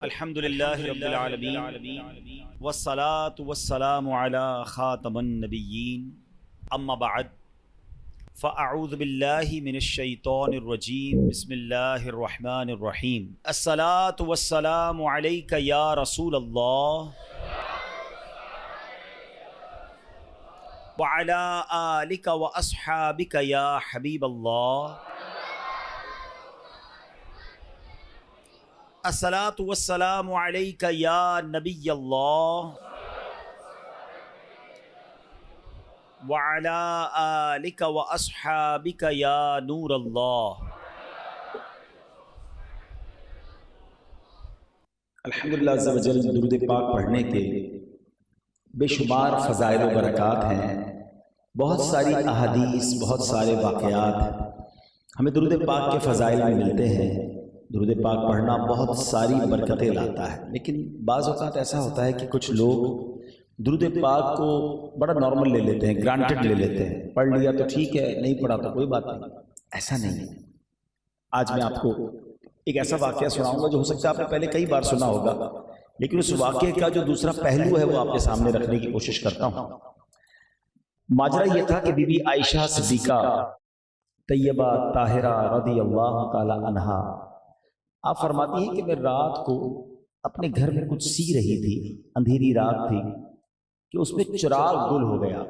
الحمدللہ رب العالمین والصلاة والسلام علی خاتم النبیین اما بعد فاعوذ باللہ من الشیطان الرجیم بسم اللہ الرحمن الرحیم الصلاة والسلام علیک یا رسول اللہ وعلی آلک واصحابک یا حبیب اللہ الصلاۃ والسلام علیک یا نبی اللہ وعلی آلک واصحابک یا نور اللہ۔ الحمدللہ عز و جل درود پاک پڑھنے کے بے شمار فضائل و برکات ہیں، بہت ساری احادیث، بہت سارے واقعات ہمیں درود پاک کے فضائل میں ملتے ہیں۔ درود پاک پڑھنا بہت ساری برکتیں لاتا ہے، لیکن بعض اوقات ایسا ہوتا ہے کہ کچھ لوگ درود پاک کو بڑا نارمل لے لیتے ہیں، گرانٹڈ لے لیتے ہیں، پڑھ لیا تو ٹھیک ہے، نہیں پڑھا تو کوئی بات نہیں۔ ایسا نہیں ہے۔ آج میں آپ کو ایک ایسا واقعہ سناؤں گا جو ہو سکتا ہے آپ نے پہلے کئی بار سنا ہوگا، لیکن اس واقعے کا جو دوسرا پہلو ہے وہ آپ کے سامنے رکھنے کی کوشش کرتا ہوں۔ ماجرا یہ تھا کہ بی بی عائشہ صدیقہ طیبہ طاہرہ رضی اللہ تعالی عنہا آپ فرماتی ہیں کہ میں رات کو اپنے گھر میں کچھ سی رہی تھی، اندھیری رات تھی کہ اس میں چراغ گل ہو گیا،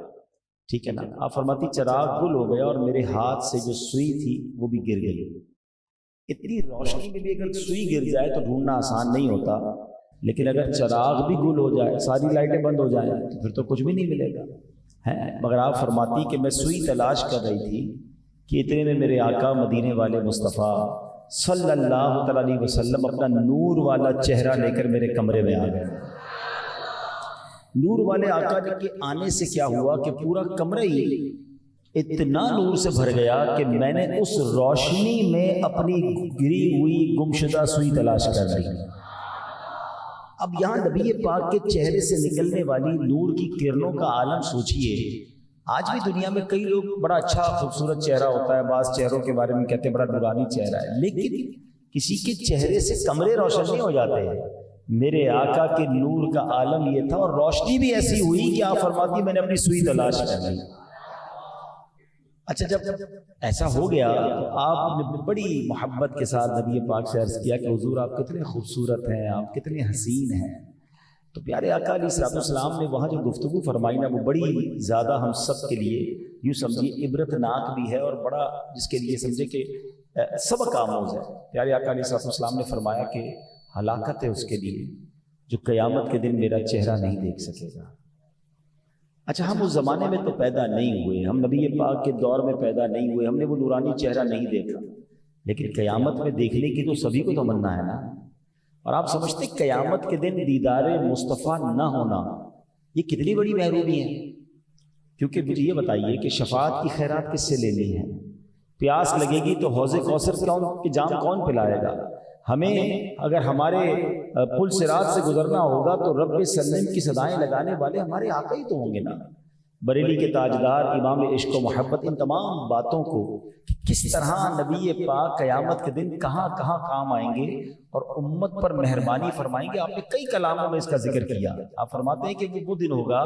ٹھیک ہے نا۔ آپ فرماتی چراغ گل ہو گیا اور میرے ہاتھ سے جو سوئی تھی وہ بھی گر گئی۔ اتنی روشنی میں بھی اگر سوئی گر جائے تو ڈھونڈنا آسان نہیں ہوتا، لیکن اگر چراغ بھی گل ہو جائے، ساری لائٹیں بند ہو جائیں تو پھر تو کچھ بھی نہیں ملے گا ہے۔ مگر آپ فرماتی کہ میں سوئی تلاش کر رہی تھی کہ اتنے میں میرے آقا مدینے والے مصطفیٰ صلی اللہ علیہ وسلم اپنا نور والا چہرہ لے کر میرے کمرے میں آ گئے۔ نور والے آقا کے آنے سے کیا ہوا کہ پورا کمرہ ہی اتنا نور سے بھر گیا کہ میں نے اس روشنی میں اپنی گری ہوئی گمشدہ سوئی تلاش کر لی۔ اب یہاں نبی پاک کے چہرے سے نکلنے والی نور کی کرنوں کا عالم سوچئے۔ آج بھی دنیا میں کئی لوگ بڑا اچھا خوبصورت چہرہ ہوتا ہے، بعض چہروں کے بارے میں کہتے ہیں بڑا نورانی چہرہ ہے، لیکن کسی کے چہرے سے کمرے روشن نہیں ہو جاتے ہیں۔ میرے آقا کے نور کا عالم یہ تھا، اور روشنی بھی ایسی ہوئی کہ آپ فرماتی میں نے اپنی سوئی تلاش کر لی۔ اچھا، جب ایسا ہو گیا تو آپ نے بڑی محبت کے ساتھ نبی پاک سے عرض کیا کہ حضور آپ کتنے خوبصورت ہیں، آپ کتنے حسین ہیں۔ تو پیارے آقا علیہ السلام نے وہاں جو گفتگو فرمائی نا وہ بڑی زیادہ ہم سب کے لیے یوں سمجھیے عبرت ناک بھی ہے، اور بڑا جس کے لیے سمجھے کہ سبق آموز ہے۔ پیارے آقا علیہ السلام نے فرمایا کہ ہلاکت ہے اس کے لیے جو قیامت کے دن میرا چہرہ نہیں دیکھ سکے گا۔ اچھا، ہم اس زمانے میں تو پیدا نہیں ہوئے، ہم نبی پاک کے دور میں پیدا نہیں ہوئے، ہم نے وہ نورانی چہرہ نہیں دیکھا، لیکن قیامت میں دیکھنے کی تو سبھی کو تمنا ہے نا۔ اور آپ سمجھتے قیامت کے دن دیدار مصطفیٰ نہ ہونا یہ کتنی بڑی محرومی ہے؟ کیونکہ مجھے یہ بتائیے کہ شفاعت کی خیرات کس سے لینی ہے؟ پیاس لگے گی تو حوض کوثر کی جام کون پلائے گا؟ ہمیں اگر ہمارے پل صراط سے گزرنا ہوگا تو رب سلم کی صدائیں لگانے والے ہمارے آقا ہی تو ہوں گے نا۔ بریلی کے تاجدار امام عشق و محبت ان تمام باتوں کو کس طرح نبی پاک قیامت کے دن کہاں کہاں کام آئیں گے اور امت پر مہربانی فرمائیں گے۔ آپ نے کئی کلاموں میں اس کا ذکر کیا۔ آپ فرماتے ہیں کہ وہ دن ہوگا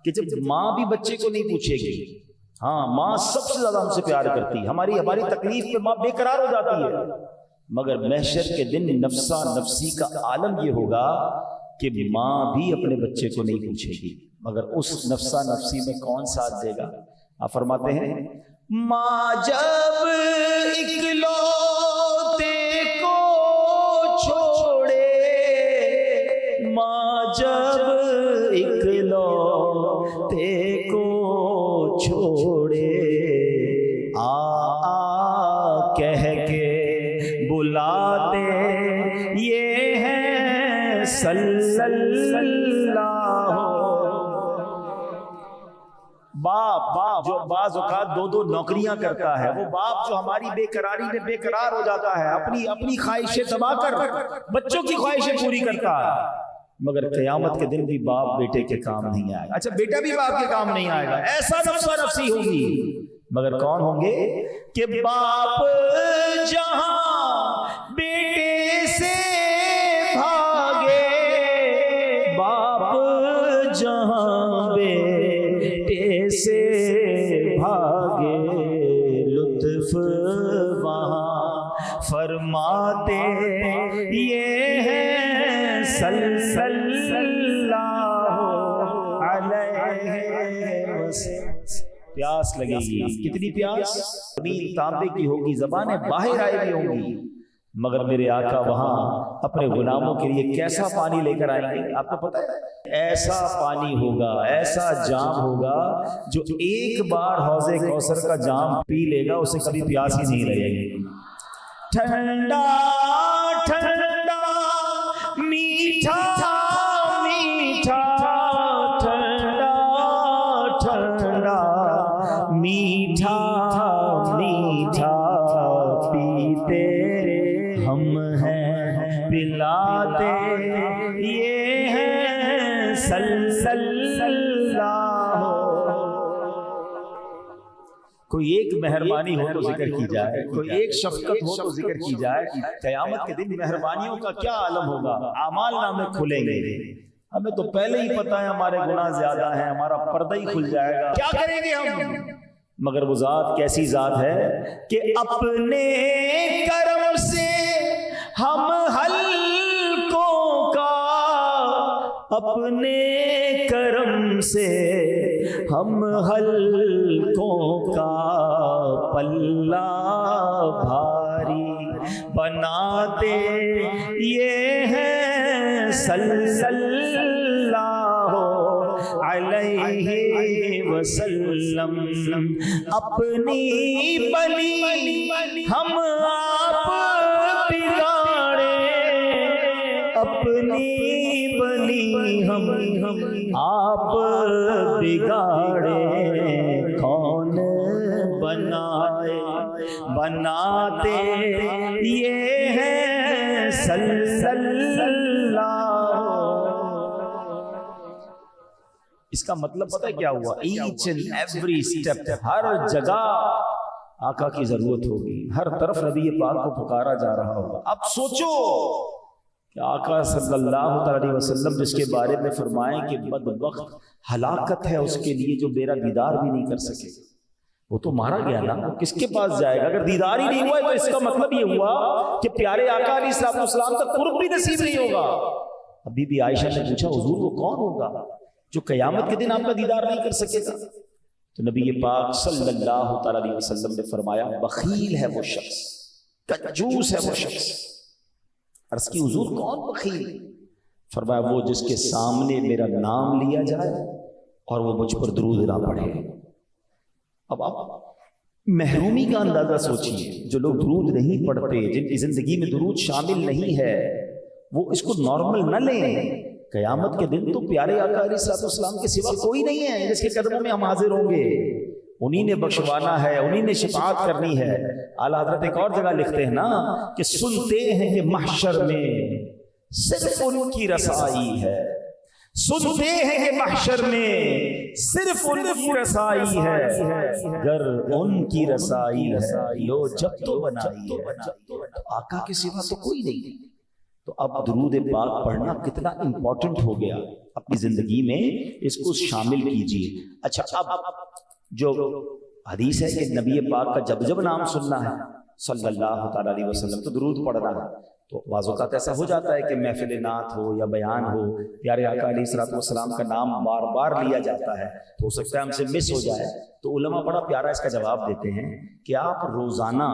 کہ جب ماں بھی بچے کو نہیں پوچھے گی۔ ہاں، ماں سب سے زیادہ ہم سے پیار کرتی ہے، ہماری تکلیف پہ ماں بے قرار ہو جاتی ہے، مگر محشر کے دن نفسا نفسی کا عالم یہ ہوگا کہ ماں بھی اپنے بچے کو نہیں پوچھے گی، مگر اس نفسا نفسی میں کون ساتھ دے گا؟ آپ فرماتے ہیں ماں جب اکلوتے کو چھوڑے، ماں جب اکلوتے کو چھوڑے، آ کہہ کے بلاتے یہ ہیں صلی اللہ۔ باپ جو بعض اوقات دو نوکریاں کرتا ہے، وہ باپ جو ہماری بے قراری میں بے قرار ہو جاتا ہے، اپنی خواہشیں دبا کر بچوں کی خواہشیں پوری کرتا ہے، مگر قیامت کے دن بھی باپ بیٹے کے کام نہیں آئے گا۔ اچھا، بیٹا بھی باپ کے کام نہیں آئے گا، ایسا نفسا نفسی ہوگی، مگر کون ہوں گے کہ باپ جہاں بیٹے سے بھاگ صلی اللہ علیہ وسلم۔ پیاس لگے گی، کتنی پیاس؟ زمین تانبے کی ہوگی، زبانیں باہر آئی بھی ہوں گی، مگر میرے آقا وہاں اپنے غلاموں کے لیے کیسا پانی لے کر آئیں گے؟ آپ کو پتہ ہے ایسا پانی ہوگا، ایسا جام ہوگا جو ایک بار حوض کوثر کا جام پی لے گا اسے کبھی پیاس ہی نہیں لگے گی۔ ٹھنڈا ٹھنڈا میٹھا میٹھا، ٹھنڈا ٹھنڈا میٹھا میٹھا پیتے ہم ہیں، پلاتے یہ ہیں، صلی اللہ۔ کوئی ایک مہربانی ہو تو ذکر کی جائے، کوئی ایک شفقت ہو تو ذکر کی جائے۔ قیامت کے دن مہربانیوں کا کیا عالم ہوگا، اعمال نامے کھلیں گے۔ ہمیں تو پہلے ہی پتہ ہے ہمارے گناہ زیادہ ہیں، ہمارا پردہ ہی کھل جائے گا، کیا کریں گے ہم؟ مگر وہ ذات کیسی ذات ہے کہ اپنے کرم سے ہم ہلکوں کا، اپنے کرم سے ہم ہلکوں کا پلہ بھاری بناتے یہ ہیں، صلی اللہ علیہ وسلم۔ اپنی بلی ہم آپ بگاڑے، اپنی بلی ہم آپ بگاڑے، کون بنائے بناتے یہ ہیں، صلی اللہ۔ اس کا مطلب پتہ کیا ہوا؟ ایچ اینڈ ایوری سٹیپ، ہر جگہ آقا کی ضرورت ہوگی، ہر طرف نبی پاک کو پکارا جا رہا ہوگا۔ اب سوچو کہ آقا صلی اللہ علیہ وسلم جس کے بارے میں فرمائیں کہ بدبخت ہلاکت ہے اس کے لیے جو میرا دیدار بھی نہیں کر سکے، وہ تو مارا گیا نا، وہ کس کے پاس جائے گا؟ اگر دیدار ہی نہیں ہوا ہے تو اس کا مطلب یہ ہوا کہ پیارے آقا علیہ السلام تک قرب بھی نصیب نہیں ہوگا۔ ابھی بھی عائشہ نے پوچھا حضور وہ کون ہوگا جو قیامت کے دن آپ کا دیدار نہیں کر سکے گا؟ تو نبی پاک صلی اللہ تعالی علیہ وسلم نے فرمایا بخیل ہے وہ شخص، کنجوس ہے وہ شخص۔ عرض کی حضور کون بخیل؟ فرمایا وہ جس کے سامنے میرا نام لیا جائے اور وہ مجھ پر درود نہ پڑھے۔ اب آپ محرومی کا اندازہ سوچیے، جو لوگ درود نہیں پڑھتے، جن کی زندگی میں درود شامل نہیں ہے، وہ اس کو نارمل نہ لیں۔ قیامت کے دن تو پیارے آقا علیہ السلام کے سوا کوئی نہیں ہے جس کے قدموں میں ہم حاضر ہوں گے، انہی نے بخشوانا ہے، انہی نے شفاعت کرنی ہے۔ اعلیٰ حضرت ایک اور جگہ لکھتے ہیں نا کہ سنتے ہیں کہ محشر میں صرف ان کی رسائی ہے، سنتے ہیں کہ محشر میں صرف ان کی رسائی ہے، گر ان کی رسائی ہے لو جب تو بنائی ہے، تو آقا کے سوا تو کوئی نہیں۔ تو اب درود پاک پڑھنا کتنا امپورٹنٹ ہو گیا، اپنی زندگی میں اس کو شامل کیجئے۔ اچھا اب جو حدیث ہے کہ نبی پاک کا جب جب نام سننا ہے صلی اللہ تعالی علیہ وسلم تو درود پڑھنا ہے، تو بعض اوقات ایسا ہو جاتا ہے کہ محفل نعت ہو یا بیان ہو، پیارے آقا علیہ السلام کا نام بار بار لیا جاتا ہے، تو ہو سکتا ہے ہم سے مس ہو جائے۔ تو علماء بڑا پیارا اس کا جواب دیتے ہیں کہ آپ روزانہ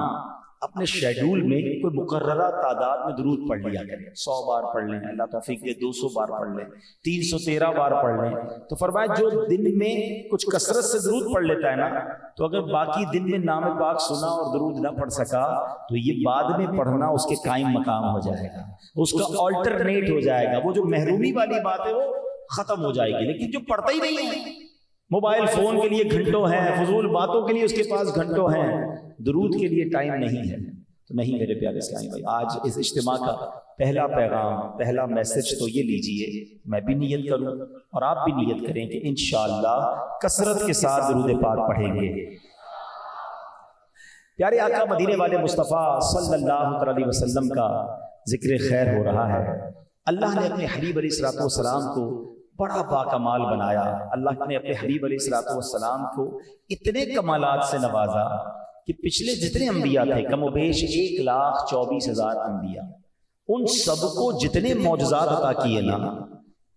اپنے شیڈول میں کوئی مقررہ تعداد میں درود پڑھ لیا کریں، 100 بار پڑھ لیں، اللہ توفیق دے 200 بار پڑھ لیں، 313 بار پڑھ لیں۔ تو فرمایا جو دن میں کچھ کثرت سے درود پڑھ لیتا ہے نا، تو اگر باقی دن میں نام پاک سنا اور درود نہ پڑھ سکا تو یہ بعد میں پڑھنا اس کے قائم مقام ہو جائے گا، اس کا آلٹرنیٹ ہو جائے گا، وہ جو محرومی والی بات ہے وہ ختم ہو جائے گی۔ لیکن جو پڑھتا ہی نہیں ہے، موبائل فون کے لیے گھنٹوں ہیں، فضول باتوں کے لیے اس کے پاس گھنٹوں ہیں، درود کے لیے ٹائم نہیں ہے، تو نہیں میرے پیارے اسلامی بھائی، آج اس اجتماع کا پہلا پیغام، پہلا میسج تو یہ لیجئے، میں بھی نیت کروں اور آپ بھی نیت کریں کہ انشاءاللہ کثرت کے ساتھ درود پاک پڑھیں گے۔ پیارے آقا مدینے والے مصطفیٰ صلی اللہ علیہ وسلم کا ذکر خیر ہو رہا ہے۔ اللہ نے اپنے حبیب علیہ السلام کو بڑا باکمال بنایا، اللہ نے اپنے حبیب علیہ السلام کو اتنے کمالات سے نوازا کہ پچھلے جتنے انبیاء تھے کم و بیش 1,24,000 انبیاء، ان سب کو جتنے معجزات عطا کیے نا،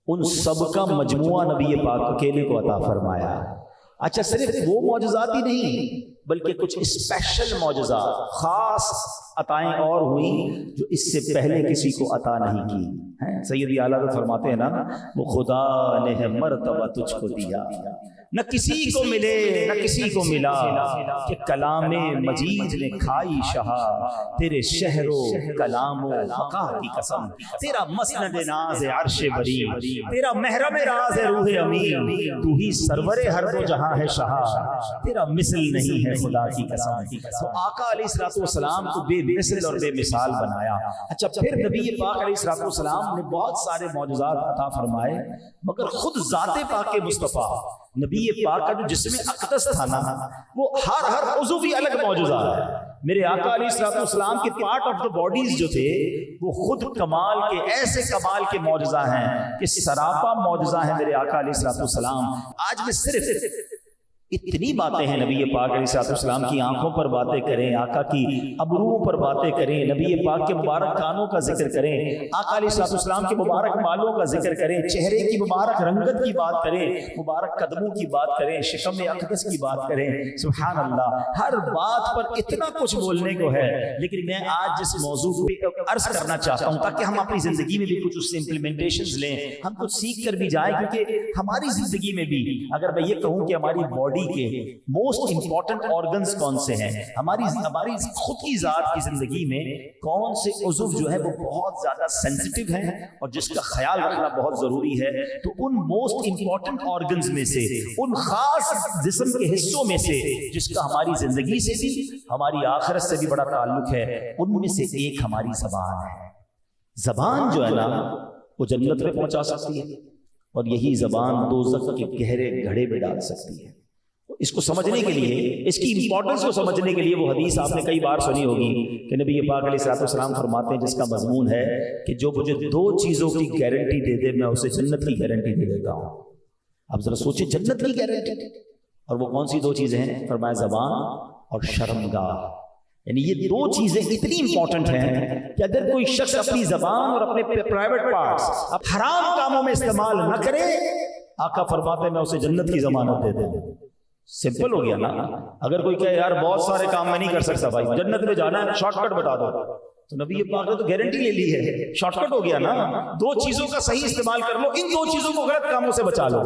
ان سب کا مجموعہ نبی پاک اکیلے کو عطا فرمایا۔ اچھا صرف وہ معجزات ہی نہیں بلکہ کچھ اسپیشل معجزات، خاص عطائیں اور ہوئیں جو اس سے پہلے کسی کو عطا نہیں کی۔ سیدی اعلیٰ فرماتے ہیں نا، وہ خدا نے مرتبہ تجھ کو دیا، نہ کسی کو ملے نہ کسی کو ملا، کہ کلام مجید نے کھائی شہا، تیرے شہر و کلام و بقا کی قسم، تیرا مسند ناز عرش بری، تیرا محرم راز روح امین، تو ہی سرور ہر دو جہاں ہے شہا، تیرا مثل نہیں ہے خدا کی قسم۔ تو آقا علیہ السلام کو بے مثل اور بے مثال بنایا۔ اچھا پھر نبی پاک علیہ السلام نے بہت سارے معجزات عطا فرمائے، مگر خود ذات پاک مصطفیٰ نبی پاک کا جو جسم اقدس تھا نا، وہ ہر عضو بھی الگ معجزہ ہے۔ میرے آقا علیہ السلام کے پارٹ آف دا باڈیز جو تھے وہ خود کمال کے، ایسے کمال کے معجزہ ہیں کہ سراپا معجزہ ہیں میرے آقا علیہ السلام۔ آج میں صرف اتنی باتیں ہیں نبی پاک علیہ السلام کی آنکھوں پر باتیں کریں، آقا کی ابروؤں پر باتیں کریں، نبی پاک کے مبارک کانوں کا ذکر کریں، آقا علیہ السلام کے مبارک بالوں کا ذکر کریں، چہرے کی مبارک رنگت کی بات کریں، مبارک قدموں کی بات کریں، شکم اقدس کی بات کریں۔ سبحان اللہ، ہر بات پر اتنا کچھ بولنے کو ہے، لیکن میں آج جس موضوع پہ عرض کرنا چاہتا ہوں تاکہ ہم اپنی زندگی میں بھی کچھ اس سے امپلیمنٹیشنز لیں، ہم کچھ سیکھ کر بھی جائیں، کیونکہ ہماری زندگی میں بھی اگر میں یہ کہوں کہ ہماری باڈی کے موسٹ امپورٹنٹ آرگنز کون سے ہیں، ہماری خود کی ذات کی زندگی میں کون سے عضو جو ہے وہ بہت زیادہ سینسٹیو ہیں اور جس کا خیال رکھنا بہت ضروری ہے، تو ان موسٹ امپورٹنٹ آرگنز میں سے، ان خاص جسم کے حصوں میں سے جس کا ہماری زندگی سے بھی ہماری آخرت سے بھی بڑا تعلق ہے، ان میں سے ایک ہماری زبان ہے۔ زبان جو ہے نا وہ جنت میں پہنچا سکتی ہے، اور یہی زبان دوزخ کے گہرے گھڑے میں ڈال سکتی ہے۔ اس کو سمجھنے کے لیے، اس کی امپورٹنس کو سمجھنے کے لیے وہ حدیث آپ نے کئی بار سنی ہوگی کہ نبی پاک علیہ السلام فرماتے ہیں، جس کا مضمون ہے کہ جو مجھے دو چیزوں کی گارنٹی دے دے میں اسے جنت کی گارنٹی دے دیتا ہوں۔ اب ذرا سوچیں، جنت کی گارنٹی، اور وہ کون سی دو چیزیں ہیں؟ فرمایا زبان اور شرمگاہ۔ یعنی یہ دو چیزیں اتنی امپورٹنٹ ہیں کہ اگر کوئی شخص اپنی زبان اور اپنے پرائیویٹ پارٹس حرام کاموں میں استعمال نہ کرے، آقا فرماتے ہیں میں اسے جنت کی ضمانت دے دوں۔ سمپل ہو گیا نا۔ اگر کوئی کہے یار بہت سارے کام میں نہیں کر سکتا بھائی، جنت میں جانا ہے شارٹ کٹ بتا دو، تو نبی پاک نے تو گارنٹی لے لی ہے، شارٹ کٹ ہو گیا نا۔ دو چیزوں کا صحیح استعمال کر لو، ان دو چیزوں کو غلط کاموں سے بچا لو،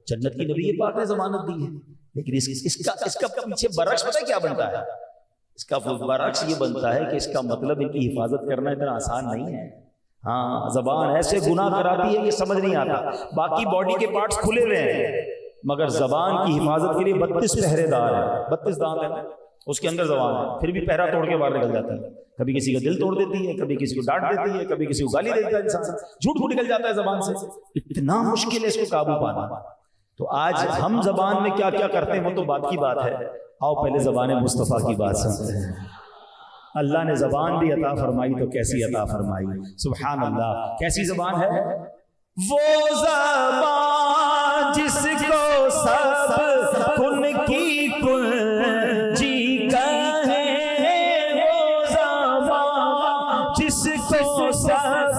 جنت کی نبی پاک نے ضمانت دی ہے۔ لیکن اس کا پیچھے برعکس پتہ ہے کیا بنتا ہے؟ اس کا برعکس یہ بنتا ہے کہ اس کا مطلب ان کی حفاظت کرنا اتنا آسان نہیں ہے۔ ہاں، زبان ایسے گناہ کراتی ہے کہ سمجھ نہیں آتا، باقی باڈی کے پارٹس کھلے ہوئے ہیں مگر زبان کی حفاظت کے لیے 32 پہرے دار ہیں، 32 دانت ہیں اس کے اندر زبان ہے، پھر بھی پہرا توڑ کے باہر نکل جاتا ہے۔ کبھی کسی کا دل توڑ دیتی ہے، کبھی کسی کو ڈانٹ دیتی ہے، کبھی کسی کو گالی دیتا ہے، انسان جھوٹ کو نکل جاتا ہے زبان سے۔ اتنا مشکل ہے اس کو قابو پانا۔ تو آج ہم زبان میں کیا کیا کرتے ہیں وہ تو بات کی بات ہے، آؤ پہلے زبان مصطفیٰ کی بات سنتے ہیں۔ اللہ نے زبان بھی عطا فرمائی تو کیسی عطا فرمائی، سبحان اللہ۔ کیسی زبان ہے؟ وہ زبان جس کو سب کن کی کنجی کہے، وہ زبان جس کو سب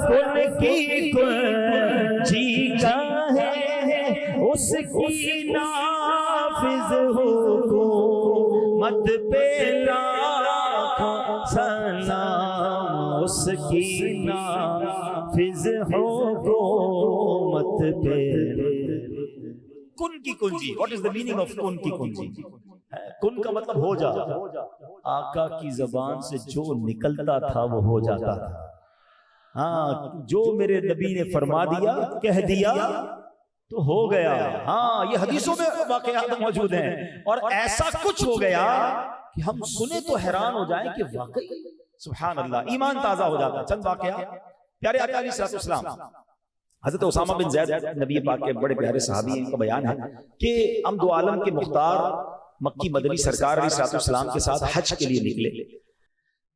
کن کی کنجی کہے، اس کی نافذ حکومت پہ لاکھوں سلام، اس کی نافذ حکومت پہ۔ کن کی کنجی، what is the meaning of کن کی کنجی؟ کن کا مطلب ہو جا۔ آقا کی زبان سے جو نکلتا تھا وہ ہو جاتا تھا۔ ہاں، جو میرے نبی نے فرما دیا، کہہ دیا تو ہو گیا۔ ہاں، یہ حدیثوں میں واقعات موجود ہیں، اور ایسا کچھ ہو گیا کہ ہم سنے تو حیران ہو جائیں کہ واقعی سبحان اللہ، ایمان تازہ ہو جاتا ہے۔ چند واقعات پیارے آقا علیہ السلام، حضرت اسامہ بن زید نبی پاک کے بڑے پیارے صحابی ہیں، ان کا بیان ہے کہ ہم دو عالم کے مختار مکی مدنی سرکار علیہ السلام کے ساتھ حج کے لیے نکلے۔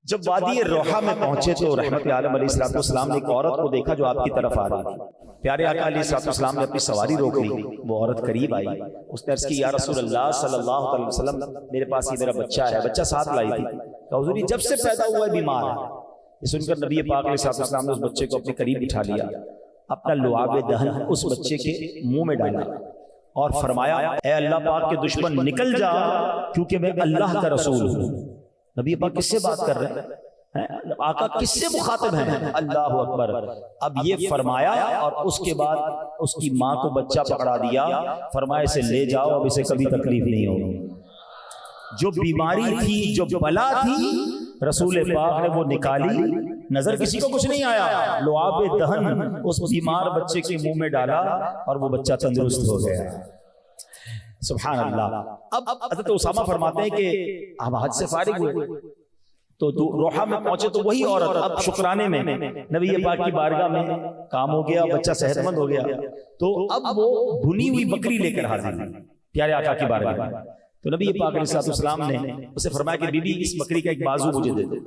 جب وادی روحہ میں پہنچے تو رحمت عالم علیہ السلام نے ایک عورت کو دیکھا جو آپ کی طرف آ رہی تھی۔ پیارے آقا علیہ السلام نے اپنی سواری روک لی، وہ عورت قریب آئی، اس نے عرض کی یا رسول اللہ صلی اللہ علیہ وسلم، میرے پاس یہ میرا بچہ ہے، بچہ ساتھ لائی تھی، کہ حضور جب سے پیدا ہوا ہے بیمار ہے، یہ سن کر نبی پاک علیہ السلام نے اس بچے کو اپنے قریب بٹھا لیا، اپنا لعاب دہن اس بچے کے منہ میں ڈالا اور فرمایا اے اللہ پاک کے دشمن نکل جا، کیونکہ میں اللہ کا رسول ہوں۔ نبی پاک کس سے بات کر رہے ہیں؟ آقا کس سے مخاطب ہیں؟ اللہ اکبر۔ اب یہ فرمایا اور اس کے بعد اس کی ماں کو بچہ پکڑا دیا، فرمایا اسے لے جاؤ، اب اسے کبھی تکلیف نہیں ہوگی۔ جو بیماری تھی، جو بلا تھی، رسول پاک نے وہ نکالی، نظر کسی کو کچھ نہیں آیا، لعاب دہن اس بیمار بچے کے منہ میں ڈالا اور وہ بچہ تندرست ہو گیا۔ سبحان اللہ۔ اب حضرت اسامہ فرماتے ہیں کہ ہم حج سے فارغ ہوئے تو روحہ میں پہنچے تو وہی عورت اب شکرانے میں نبی پاک کی بارگاہ میں کام ہو گیا، بچہ صحت مند ہو گیا، تو اب وہ بھنی ہوئی بکری لے کر حاضر ہوئی پیارے آقا کی بارگاہ میں۔ تو نبی پاک علیہ السلام نے اسے فرمایا کہ بی بی اس بکری کا ایک بازو مجھے دے دے۔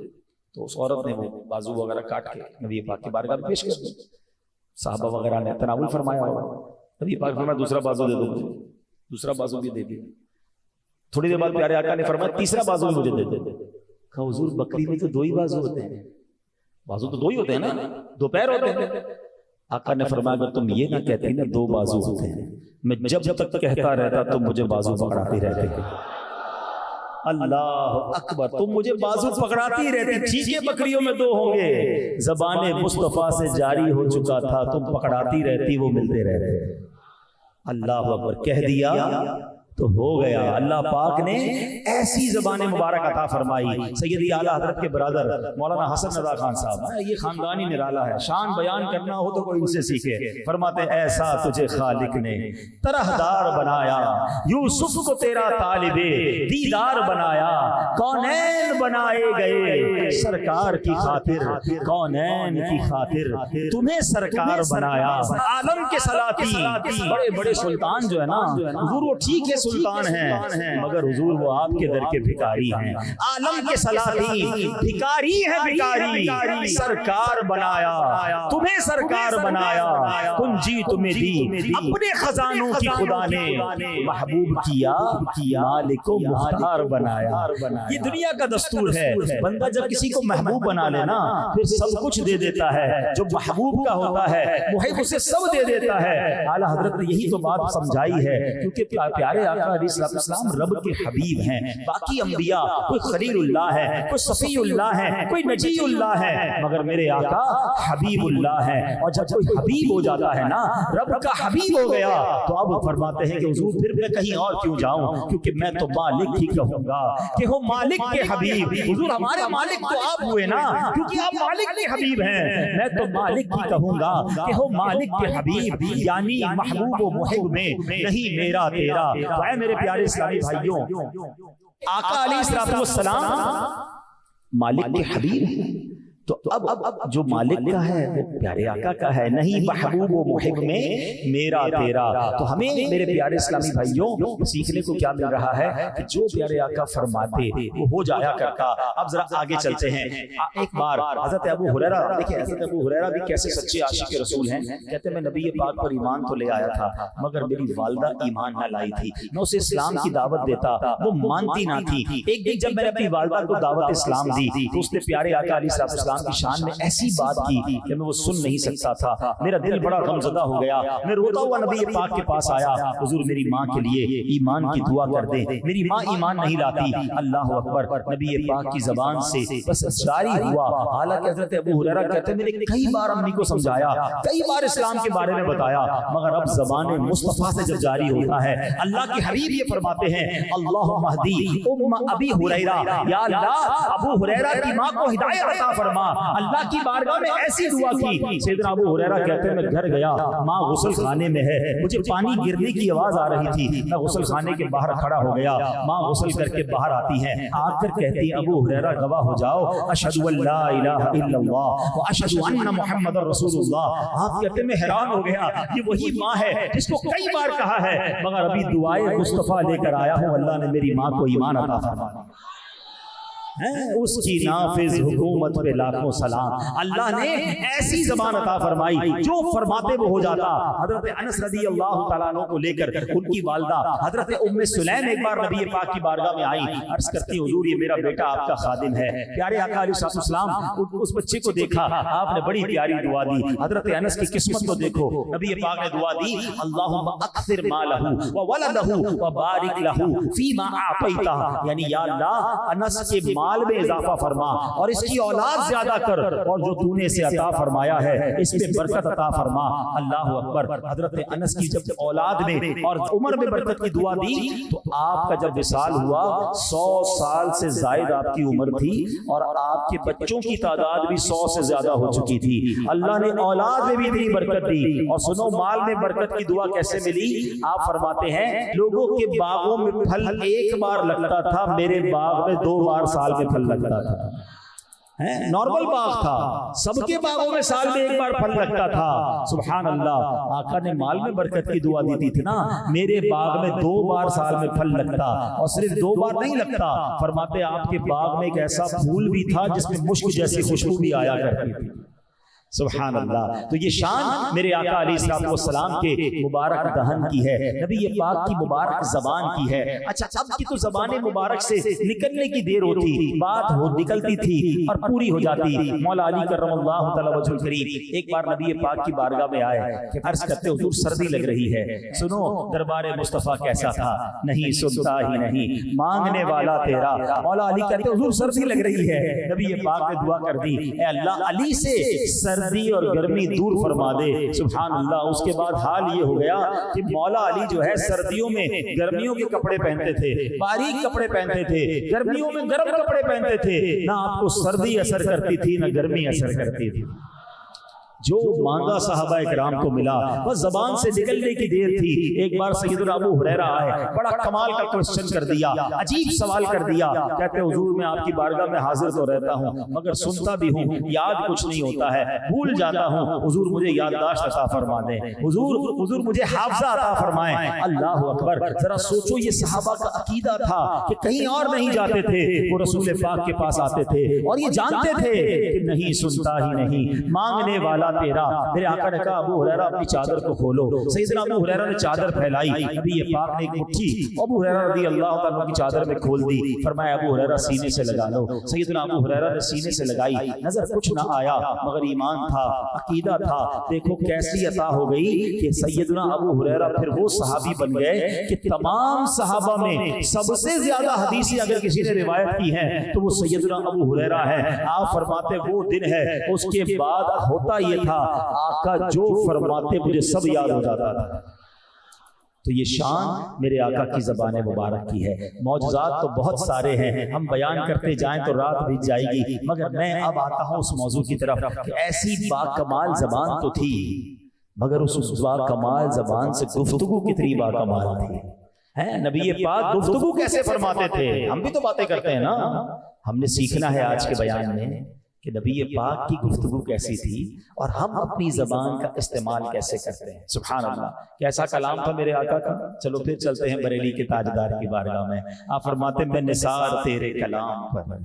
تو اس عورت نے وہ بازو وغیرہ کاٹ کے نبی پاک کی بارگاہ میں پیش کر دی، صحابہ وغیرہ نے تناول فرمایا ہوگا، نبی پاک فرمایا دوسرا بازو دے دو مجھے، دوسرا بازو بھی دے دیا۔ تھوڑی دیر بعد پیارے آقا نے فرمایا تیسرا بازو مجھے دے دے۔ کہا حضور بکری میں تو دو ہی بازو ہوتے ہیں، بازو تو دو ہی ہوتے ہیں نا، دو پیر ہوتے ہیں۔ آقا نے فرمایا اگر تم یہ نہ کہتی نا دو بازو ہوتے ہیں، میں جب تک کہتا رہتا تم مجھے بازو پکڑاتی رہتے۔ اللہ اکبر، تم مجھے بازو پکڑاتی رہتی، ٹھیک ہے بکریوں میں دو ہوں گے، زبان مصطفیٰ سے جاری ہو چکا تھا، تم پکڑاتی رہتی وہ ملتے رہتے۔ اللہ اکبر، کہہ دیا تو ہو گیا۔ اللہ پاک نے ایسی زبان مبارک عطا فرمائی۔ سیدی اعلیٰ حضرت کے برادر مولانا حسن رضا خان صاحب، یہ خاندانی نرالا ہے، شان بیان کرنا ہو تو کوئی ان سے سیکھے۔ فرماتے ایسا تجھے خالق نے طرحدار بنایا، یوسف کو تیرا طالب دیدار بنایا، کونین بنائے گئے سرکار کی خاطر، کونین کی خاطر تمہیں سرکار بنایا۔ عالم کے سلاطین، بڑے بڑے سلطان جو ہے نا حضور، وہ ٹھیک ہے سلطان ہیں مگر حضور وہ آپ کے در کے بھکاری ہیں۔ عالم کے سلاطین بھکاری ہیں، بھکاری سرکار بنایا، تمہیں سرکار بنایا، کنجی تمہیں دی اپنے خزانوں کی خدا نے، محبوب کیا مالک و مختار بنایا۔ یہ دنیا کا دستور ہے، بندہ جب کسی کو محبوب بنا لینا پھر سب کچھ دے دیتا ہے، جو محبوب کا ہوتا ہے محب اسے سب دے دیتا ہے۔ اعلیٰ حضرت نے یہی تو بات سمجھائی ہے، کیونکہ پیارے آقا علیہ السلام رب کے حبیب ہیں۔ باقی انبیاء کوئی خلیل اللہ ہے، کوئی صفی اللہ ہے، کوئی نجی اللہ ہے، مگر میرے آقا حبیب اللہ ہے۔ اور جب کوئی حبیب ہو جاتا ہے نا، رب کا حبیب ہو گیا، تو اب فرماتے ہیں کہ حضور پھر میں کہیں اور کیوں جاؤں، کیونکہ میں تو مالک ہی کہوں گا کہ ہو مالک کے حبیب۔ حضور ہمارے مالک تو آپ ہوئے نا، کیونکہ آپ مالک کے حبیب ہیں، میں تو مالک ہی کہوں گا کہ ہو مالک کے حبیب، یعنی محبوب و محب میں نہیں میرا تیرا۔ اے میرے پیارے اسلامی بھائیوں، آقا علیہ السلام مالک کے حبیب، تو اب جو مالک کا ہے وہ پیارے آقا کا ہے، نہیں محبوب و محب میں میرا تیرا۔ تو ہمیں میرے پیارے اسلامی بھائیوں سیکھنے کو کیا مل رہا ہے کہ جو پیارے آقا فرماتے وہ ہو جایا کرتا۔ اب ذرا آگے چلتے ہیں۔ ایک بار حضرت ابو ہریرہ، دیکھیں حضرت ابو ہریرہ بھی کیسے سچے عاشق رسول ہیں، کہتے ہیں میں نبی پاک پر ایمان تو لے آیا تھا مگر میری والدہ ایمان نہ لائی تھی، میں اسے اسلام کی دعوت دیتا وہ مانتی نہ تھی۔ ایک دن جب میں نے اپنی والدہ کو دعوت اسلام دی تو اس نے پیارے آقا علیہ السلام کی شان میں ایسی بات کی کہ میں وہ سن نہیں سکتا تھا، میرا دل بڑا غمزدہ ہو گیا، میں روتا ہوا نبی پاک کے پاس آیا، حضور میری ماں کے لیے ایمان کی دعا کر دیں، میری ماں ایمان نہیں لاتی۔ اللہ اکبر، نبی پاک کی زبان سے بس جاری ہوا۔ حالانکہ حضرت ابو ہریرہ کہتے ہیں میں نے کئی بار امی کو سمجھایا، کئی بار اسلام کے بارے میں بتایا، مگر اب زبان مصطفیٰ سے جب جاری ہوتا ہے، اللہ کے حبیب یہ فرماتے ہیں اللہم اہدی ام ابی ہریرہ، یا اللہ ابو ہریرہ کی ماں کو ہدایت عطا فرما۔ اللہ کی بارگاہ میں ایسی دعا کی، سیدنا ابو ہریرہ کہتے ہیں میں گھر گیا، ماں غسل خانے میں ہے، مجھے پانی گرنے کی آواز آ رہی تھی، میں غسل خانے کے باہر کھڑا ہو گیا، ماں غسل کر کے باہر آتی ہیں، آ کر کہتی ہیں ابو ہریرہ گواہ ہو جاؤ اشہد ان لا الہ الا اللہ واشہد ان محمد رسول اللہ۔ آپ کہتے ہیں میں حیران ہو گیا، یہ وہی ماں ہے جس کو کئی بار کہا ہے مگر ابھی دعائے مصطفیٰ لے کر آیا ہوں، اللہ نے میری ماں کو ایمان عطا فرمایا۔ اس کی نافذ حکومت پہ لاکھوں سلام. اللہ نے ایسی زبان عطا فرمائی جو فرماتے وہ ہو جاتا. حضرت انس رضی اللہ تعالیٰ عنہ کو لے کر ان کی والدہ حضرت ام سلیم ایک بار نبی پاک کی بارگاہ میں آئی, عرض کرتی حضور یہ میرا بیٹا آپ کا خادم ہے. پیارے آقا علیہ السلام اس بچے کو دیکھا, آپ نے بڑی پیاری دعا دی. حضرت انس کی قسمت کو دیکھو, نبی پاک نے دعا دی اللہم اکثر مالہ وولدہ وبارک لہ فیما اعطیتہ, یعنی یا اللہ انس کے مال میں اضافہ فرما اور اس کی اولاد زیادہ کر, اور جو تو نے اسے عطا فرمایا ہے اس پہ برکت عطا فرما. اللہ اکبر. حضرت انس کی جب اولاد میں اور عمر میں برکت کی دعا دی تو آپ کا جب وصال ہوا 100 سال سے زائد آپ کی عمر تھی اور آپ کے بچوں کی تعداد بھی 100 سے زیادہ ہو چکی تھی. اللہ نے اولاد میں بھی اتنی برکت دی. اور سنو مال میں برکت کی دعا کیسے ملی. آپ فرماتے ہیں لوگوں کے باغوں میں پھل ایک بار لگتا تھا, میرے باغ میں 2 بار سال میں پھل لگتا تھا. نارمل باغ تھا, سب کے باغوں میں سال میں ایک بار پھل لگتا تھا. سبحان اللہ. آقا نے مال میں برکت کی دعا دی تھی نا, میرے باغ میں 2 بار سال میں پھل لگتا, اور صرف 2 بار نہیں لگتا. فرماتے آپ کے باغ میں ایک ایسا پھول بھی تھا جس میں مشک جیسی خوشبو بھی آیا کرتی تھی. سبحان اللہ. تو یہ شان میرے آقا علیہ السلام کے مبارک دہن کی ہے, نبی پاک کی مبارک زبان کی ہے. اچھا اب کی تو زبان مبارک سے نکلنے کی دیر ہوتی, بات نکلتی تھی اور پوری ہو جاتی. مولا علی کرم اللہ تعالی وجہ الکریم ایک بار نبی پاک کی بارگاہ میں آئے کہ عرض کرتے حضور سردی لگ رہی ہے, سنو دربار مصطفیٰ کیسا تھا. نہیں سنتا ہی نہیں, مانگنے والا تیرا. مولا علی کہتے حضور سردی لگ رہی ہے. نبی پاک نے دعا کر دی اے اللہ علی سے سردی اور گرمی دور فرما دے. سبحان اللہ. اس کے بعد حال یہ ہو گیا کہ مولا علی جو ہے سردیوں میں گرمیوں کے کپڑے پہنتے تھے, باریک کپڑے پہنتے تھے, گرمیوں میں گرم کپڑے پہنتے تھے. نہ آپ کو سردی اثر کرتی تھی نہ گرمی اثر کرتی تھی. جو مانگا صحابہ اکرام کو ملا, بس زبان سے نکلنے کی دیر تھی. ایک بار سیدنا ابو ہریرہ آئے, بڑا کمال کا کوسچن کر دیا, عجیب سوال کر دیا. کہتے حضور میں آپ کی بارگاہ میں حاضر تو رہتا ہوں مگر سنتا بھی ہوں, یاد کچھ نہیں ہوتا ہے, بھول جاتا ہوں. حضور مجھے یادداشت عطا فرما دیں, حضور مجھے حافظہ عطا فرمائیں. اللہ اکبر. ذرا سوچو یہ صحابہ کا عقیدہ تھا کہ کہیں اور نہیں جاتے تھے, وہ رسول پاک کے پاس آتے تھے اور یہ جانتے تھے کہ نہیں سنتا ہی نہیں, مانگنے والا تیرا. میرے آقا نے کہا ابو ہریرہ اپنی چادر کو کھولو. سیدنا ابو ہریرہ نے چادر پھیلائی, نبی پاک نے ایک مٹھی ابو ہریرہ رضی اللہ تعالیٰ کی چادر میں کھول دی. فرمایا ابو ہریرہ سینے سے لگا لو. سیدنا ابو ہریرہ نے سینے سے لگائی, نظر کچھ نہ آیا مگر ایمان تھا, عقیدہ تھا. دیکھو کیسی عطا ہو گئی کہ سیدنا ابو ہریرہ پھر وہ صحابی بن گئے کہ تمام صحابہ میں سب سے زیادہ حدیثیں اگر کسی نے روایت کی ہیں تو وہ سیدنا ابو ہریرہ ہے. آپ فرماتے وہ دن ہے اس کے بعد ہوتا یہ تھا آقا جو فرماتے مجھے سب یاد ہو جاتا تھا. تو یہ شان میرے آقا کی زبان مبارک کی ہے. معجزات تو بہت سارے ہیں, ہم بیان کرتے جائیں تو رات بیت جائے گی, مگر میں اب آتا ہوں اس موضوع کی طرف کہ ایسی باکمال زبان تو تھی مگر اس باکمال زبان سے گفتگو کتنی باکمال تھی. نبی پاک گفتگو کیسے فرماتے تھے, ہم بھی تو باتیں کرتے ہیں نا, ہم نے سیکھنا ہے آج کے بیان میں کہ نبی پاک کی گفتگو کیسی تھی اور ہم اپنی زبان کا استعمال کیسے کرتے ہیں. سبحان اللہ. کیسا کلام تھا میرے آقا کا. چلو پھر چلتے ہیں بریلی کے تاجدار کی بارگاہ میں. آپ فرماتے میں نثار تیرے کلام پر.